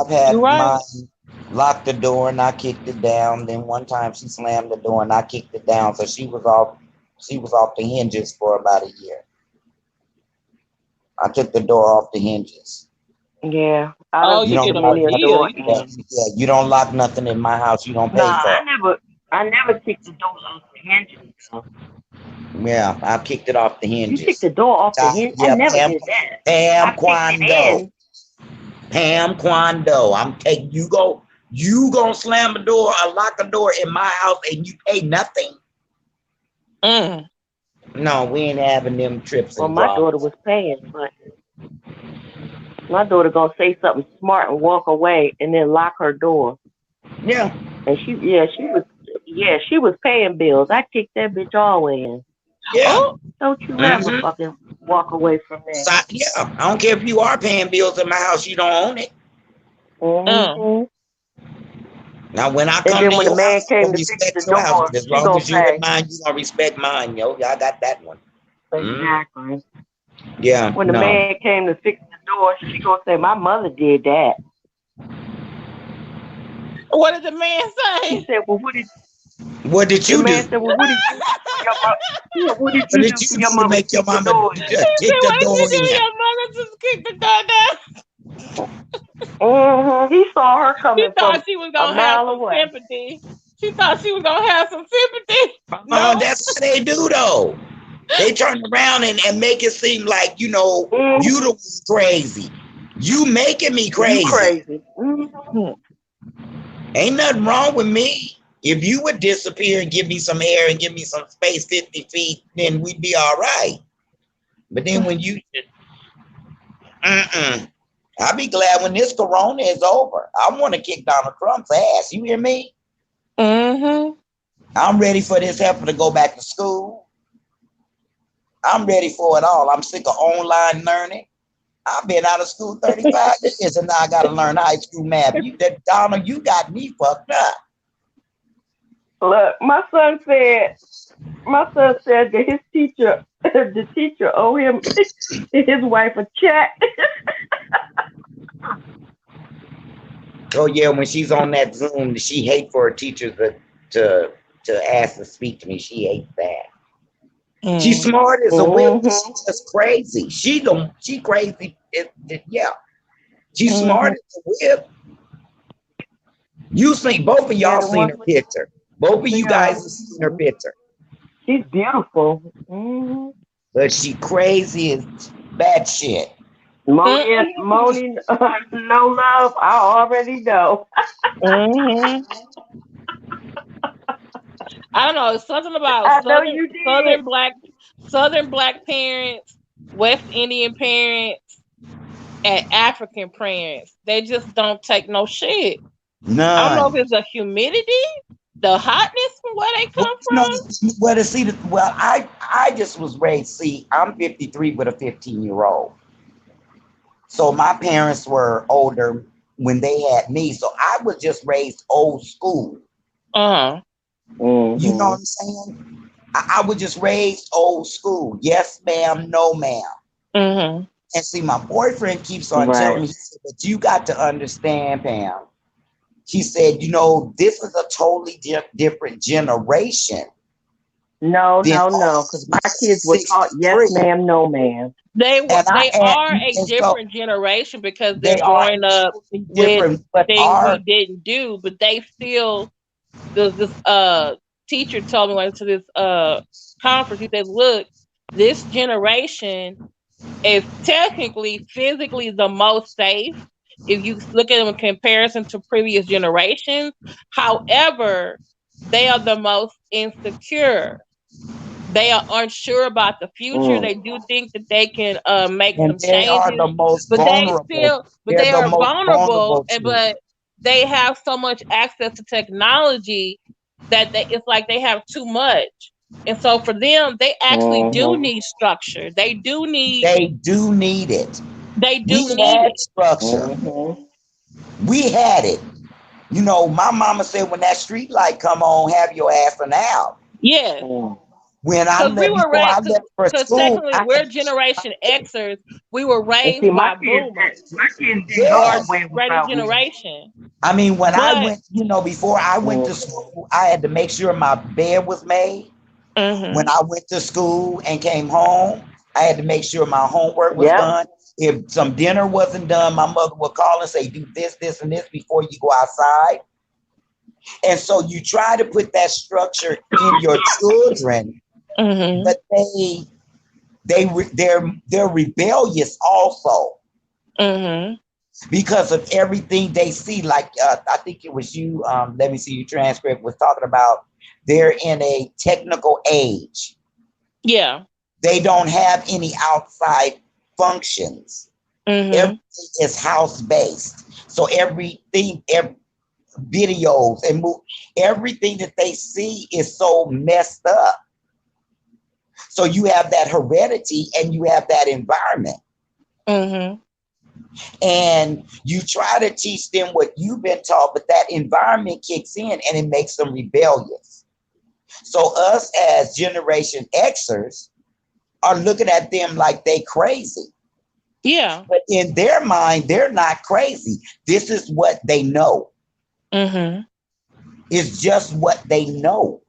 I've had mine lock the door and I kicked it down. Then one time she slammed the door and I kicked it down, so she was off the hinges for about a year. I took the door off the hinges. Yeah. You get them a deal. Yeah, you don't lock nothing in my house. You don't pay for it. I never kicked the door off the hinges. Yeah, I kicked it off the hinges. You kicked the door off the hinges? I never did that. Pam Quando. I'm taking you gonna slam a door or lock a door in my house and you pay nothing? No, we ain't having them trips. Well, my daughter was paying, but My daughter gonna say something smart and walk away and then lock her door. Yeah. And she was paying bills. I kicked that bitch all in. Yeah. Oh, Don't you ever fucking walk away from me. So, yeah. I don't care if you are paying bills in my house, you don't own it. Mm-hmm. Now, when I And come then to when the your man house, I'm came gonna to fix respect the your house. door, But as she long gonna as you in say, mine, you gonna respect mine, yo. I got that one. exactly. Yeah, When the no. man came to fix the door, she gonna say, my mother did that. what did the man He say? said, well, What did the you man do? said, well, what did you do for your mother? Yeah, what did What you did do you for your do to mother to make your kick the mama door in? He said, kick the what did you door do? in? Your mother just kicked the door down. Mm-hmm. He saw her She coming from thought she was a gonna have mile some away. sympathy. She thought she was gonna have some sympathy. No. That's what they do, though. They turn around and make it seem like, you Mm-hmm. the crazy. You making me You crazy. crazy. Mm-hmm. Ain't nothing wrong with me. If you would disappear and give me some air and give me some space 50 feet, then we'd be all right. But then when you, I'll be glad when this corona is over. I want to kick Donald Trump's ass. You hear me? Mm-hmm. I'm ready for this heifer to go back to school. I'm ready for it all. I'm sick of online learning. I've been out of school 35 years and now I got to learn high school math. Donald, you got me fucked up. Look, my son said that his teacher, the teacher, owe him his wife a check. Oh yeah, when she's on that Zoom, she hate for her teachers to ask to speak to me. She hates that. She's smart as a whip. She's just crazy. She crazy. Yeah. She's smart as a whip. You seen both of y'all seen her picture. Both of you guys have seen her picture. She's beautiful. Mm-hmm. But she crazy as bad shit. Moaning, no love. I already know. Mm-hmm. I don't know. It's something about I know you did. Southern black parents, West Indian parents, and African parents. They just don't take no shit. None. I don't know if it's the humidity, the hotness from where they come from. I just was raised. See, I'm 53 with a 15-year-old. So my parents were older when they had me. So I was just raised old school. Uh-huh. Mm-hmm. You know what I'm saying? I was just raised old school. Yes, ma'am, no, ma'am. Mm-hmm. And see, my boyfriend keeps on telling me, he said, but you got to understand, Pam. He said, this is a totally different generation. No, because my kids were taught yes, ma'am, no, ma'am. They are a different generation because they're growing up with things we didn't do, but they still. This teacher told me when I went to this conference. He said, "Look, this generation is technically physically the most safe if you look at them in comparison to previous generations. However, they are the most insecure. They are unsure about the future. They do think that they can make some changes, are the most but vulnerable. they are vulnerable, but they have so much access to technology that it's like they have too much. And so for them, they actually do need structure. They do need it. They do need it. Structure. We had it. My mama said when that street light come on, have your ass an out. Yes. When I left for school, technically we're Generation Xers. We were raised by boomers. My kids didn't go away without generation. I mean, when I went, before I went to school, I had to make sure my bed was made. Mm-hmm. When I went to school and came home, I had to make sure my homework was done. If some dinner wasn't done, my mother would call and say, do this, this, and this before you go outside. And so you try to put that structure in your children, but they're rebellious also because of everything they see. Like I think it was you. Let me see. Your transcript was talking about they're in a technical age. Yeah, they don't have any outside functions. Everything is house-based. So everything, videos and everything that they see is so messed up. So you have that heredity and you have that environment. And you try to teach them what you've been taught, but that environment kicks in and it makes them rebellious. So us as Generation Xers are looking at them like they crazy. Yeah. But in their mind, they're not crazy. This is what they know. It's just what they know.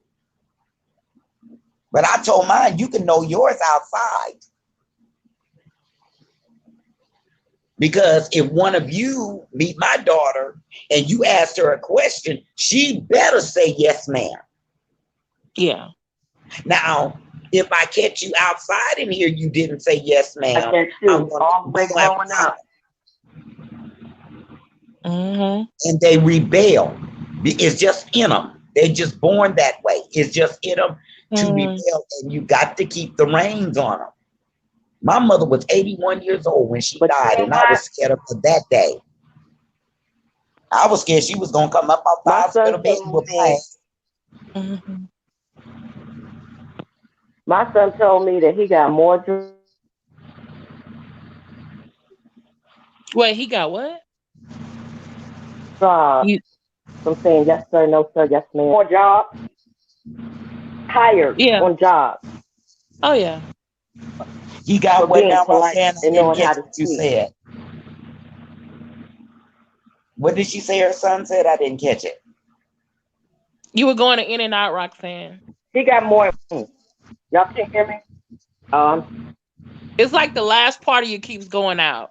But I told mine, you can know yours outside. Because if one of you meet my daughter and you asked her a question, she better say yes, ma'am. Yeah. Now, if I catch you outside and hear you didn't say yes, ma'am, I catch you all the way growing up. And they rebel. It's just in them. They're just born that way. It's just in them to rebel, and you got to keep the reins on them. My mother was 81 years old when she died, and I was scared of her that day. I was scared she was gonna come up off the hospital bed with my ass. My son told me that he got more jobs. Wait, he got what? I'm saying yes sir, no sir, yes ma'am. More jobs. Hired on jobs. Oh yeah. He got what now, Roxanne? I didn't catch what you said. What did she say her son said? I didn't catch it. You were going in and out, Roxanne. He got more. Y'all can't hear me? It's like the last part of you keeps going out.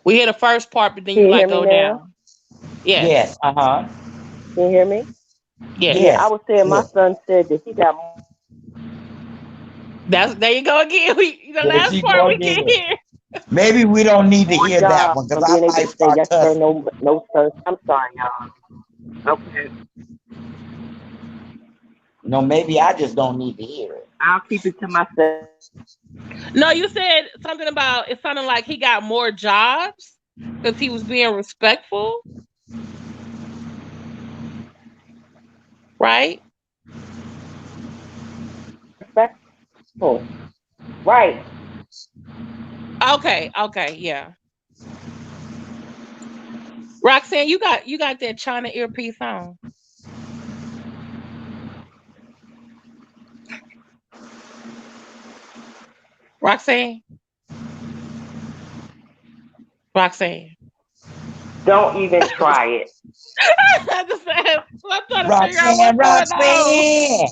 We hear the first part, but then you like go down. Yes. Can you hear me? Yes. Yeah, I was saying my son said that he got more. There you go again. The last part we can hear. Maybe we don't need to hear that one because I might start yes sir, no sir. I'm sorry, y'all. Okay. No, maybe I just don't need to hear it. I'll keep it to myself. No, you said something about it sounded like he got more jobs because he was being respectful. Right? Respectful. Right. Okay, yeah. Roxanne, you got that China earpiece on. Roxanne. Don't even try it. I'm trying to figure out what's going on.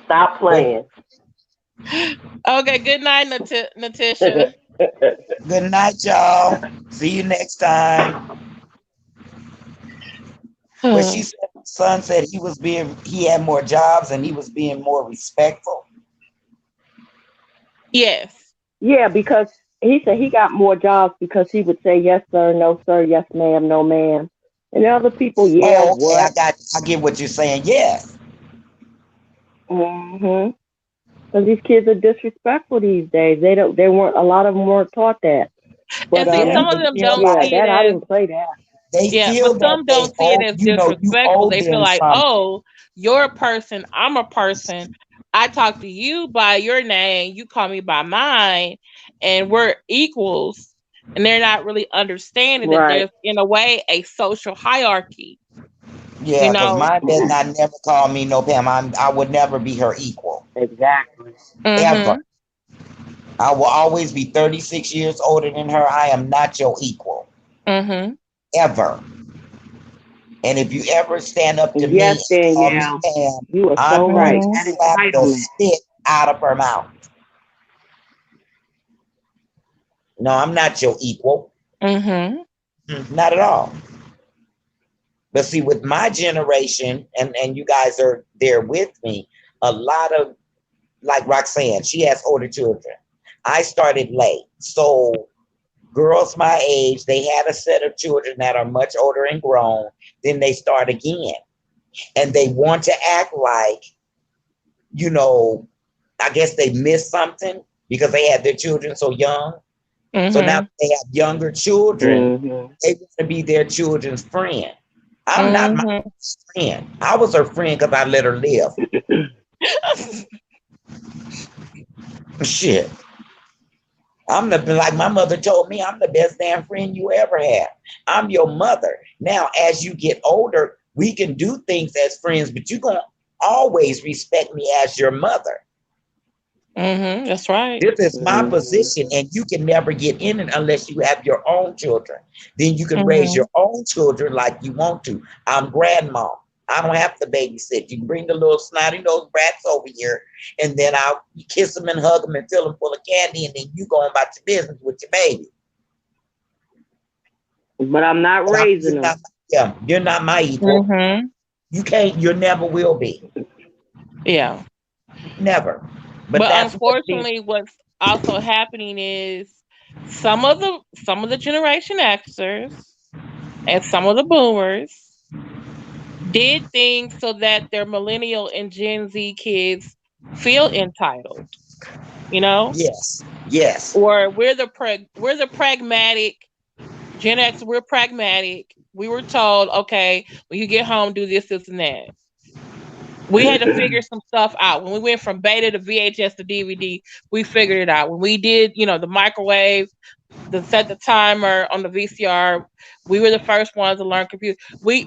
Stop playing. Okay, good night, Natisha. Good night, y'all. See you next time. But she said, son said he had more jobs and he was being more respectful. Yes. Yeah, because he said he got more jobs because he would say yes sir, no sir, yes ma'am, no ma'am, and other people, what? I get what you're saying. Yes. Because these kids are disrespectful these days. A lot of them weren't taught that. But and see, some of them don't see it as, I didn't play that. But some don't see it as disrespectful. They feel like, oh, you're a person, I'm a person. I talk to you by your name, you call me by mine, and we're equals. And they're not really understanding that there's, in a way, a social hierarchy. Yeah, because mine does not never call me no Pam. I would never be her equal. Exactly. Ever. I will always be 36 years older than her. I am not your equal. Ever. And if you ever stand up to me and call me Pam, you are so right. That is slap the spit out of her mouth. No, I'm not your equal. Not at all. But see, with my generation, and you guys are there with me, a lot of, like Roxanne, she has older children. I started late. So girls my age, they had a set of children that are much older and grown. Then they start again. And they want to act like you know, I guess they missed something because they had their children so young. So now they have younger children. They want to be their children's friend. I'm not my friend. I was her friend because I let her live. Shit. I'm like my mother told me, I'm the best damn friend you ever had. I'm your mother. Now, as you get older, we can do things as friends, but you're going to always respect me as your mother. That's right. This is my position, and you can never get in it unless you have your own children. Then you can raise your own children like you want to. I'm grandma. I don't have to babysit. You can bring the little snotty nose brats over here, and then I'll kiss them and hug them and fill them full of candy, and then you go about your business with your baby. But I'm not raising them. Yeah, you're not my equal. You can't. You never will be. Yeah. Never. But unfortunately, what's also happening is some of the Generation Xers and some of the boomers did things so that their millennial and Gen Z kids feel entitled. You know? Yes. Or we're the pragmatic Gen X. We're pragmatic. We were told, okay, when you get home, do this, this, and that. We had to figure some stuff out. When we went from beta to VHS to DVD, we figured it out. When we did, the microwave, set the timer on the VCR, we were the first ones to learn computer. We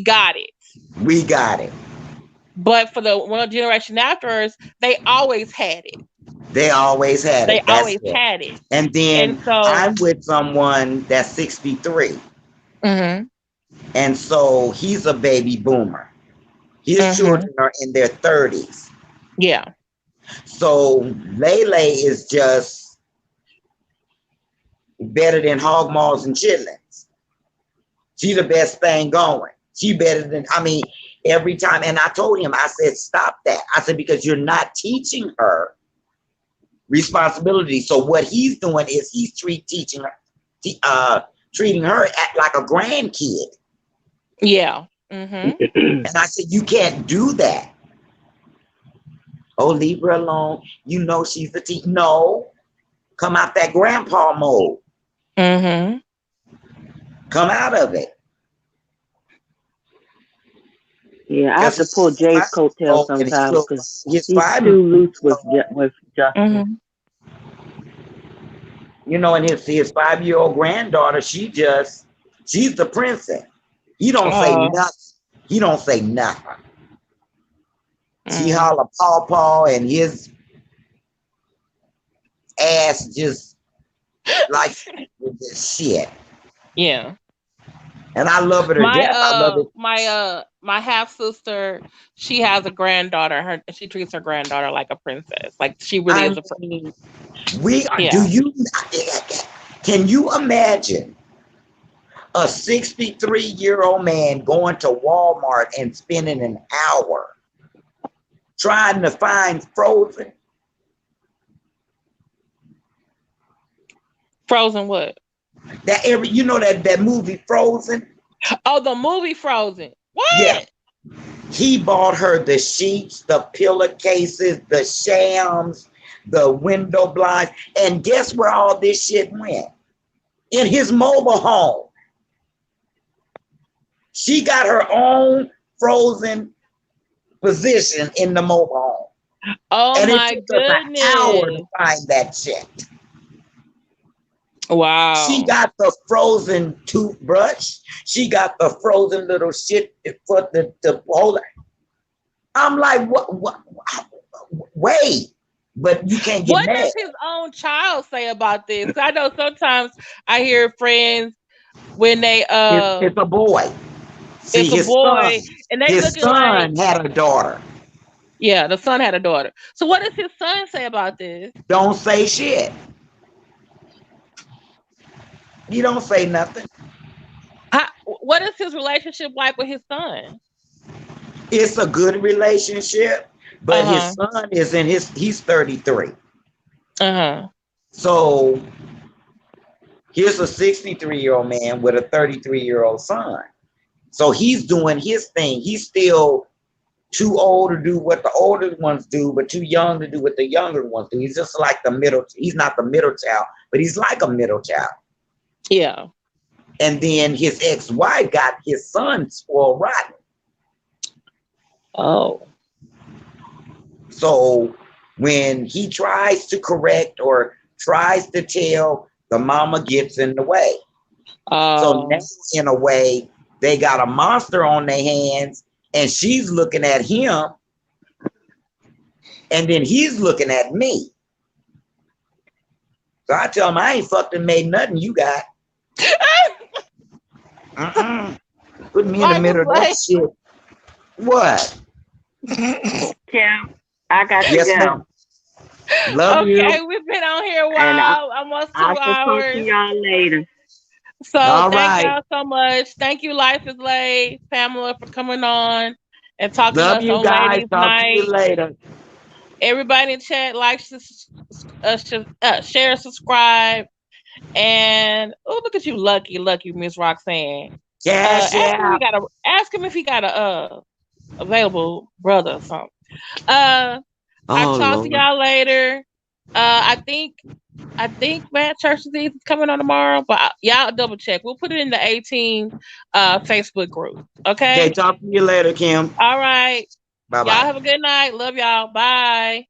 got it. We got it. But for the one generation after us, they always had it. They always had it. They always had it. And then I'm with someone that's 63. And so he's a baby boomer. His children are in their 30s. Yeah. So Lele is just better than hog maws and chitlins. She's the best thing going. She better than, every time. And I told him, I said, stop that. I said, because you're not teaching her responsibility. So what he's doing is he's treating her like a grandkid. Yeah. And I said, you can't do that. Oh, leave her alone. You know she's the teen. No. Come out that grandpa mode. Come out of it. Yeah, I have to pull Jay's coattail sometimes because he's too loose with Justin. And his 5-year-old granddaughter, she's the princess. He don't say nothing. He don't say nothing. She holler paw and his ass just like shit. Yeah. And I love it to death. I love it. My half sister, she has a granddaughter. She treats her granddaughter like a princess. Like she really is a princess. Can you imagine a 63-year-old man going to Walmart and spending an hour trying to find Frozen? Frozen what? That movie Frozen? Oh, the movie Frozen. What? Yeah. He bought her the sheets, the pillowcases, the shams, the window blinds, and guess where all this shit went? In his mobile home. She got her own Frozen position in the mobile home. Oh, and my it took us an hour to find that shit. Wow. She got the Frozen toothbrush. She got the Frozen little shit for the holder. I'm like, what? Wait. But you can't get mad. What does his own child say about this? I know sometimes I hear friends when they it's a boy. See, it's a boy, and they his son had a daughter. Yeah, the son had a daughter. So what does his son say about this? Don't say shit. He don't say nothing. What is his relationship like with his son? It's a good relationship, but his son is he's 33. So here's a 63-year-old man with a 33-year-old son. So he's doing his thing. He's still too old to do what the older ones do, but too young to do what the younger ones do. He's just like the middle. He's not the middle child, but he's like a middle child. Yeah. And then his ex-wife got his son spoiled rotten. Oh. So when he tries to correct or tries to tell, the mama gets in the way. So now, in a way, they got a monster on their hands, and she's looking at him, and then he's looking at me. So I tell him, I ain't fucking made nothing you got. Put me in the middle of that shit. What? Kim, I got to Yes, go. ma'am. Love you. Okay, we've been on here a while, almost 2 I'll hours. talk to y'all later. So All thank right. y'all so much. Thank you, Life is Late, Pamela, for coming on and talking to Love us you on guys. Ladies Talk Night. to you later. Everybody in chat, like, share, subscribe, and look at you, lucky Miss Roxanne. Cash out. Ask him if he got a available brother or something. I'll talk to y'all later. I think Matt Church is coming on tomorrow, but y'all double check. We'll put it in the 18 Facebook group. Okay. Okay. Talk to you later, Kim. All right. Bye bye. Y'all have a good night. Love y'all. Bye.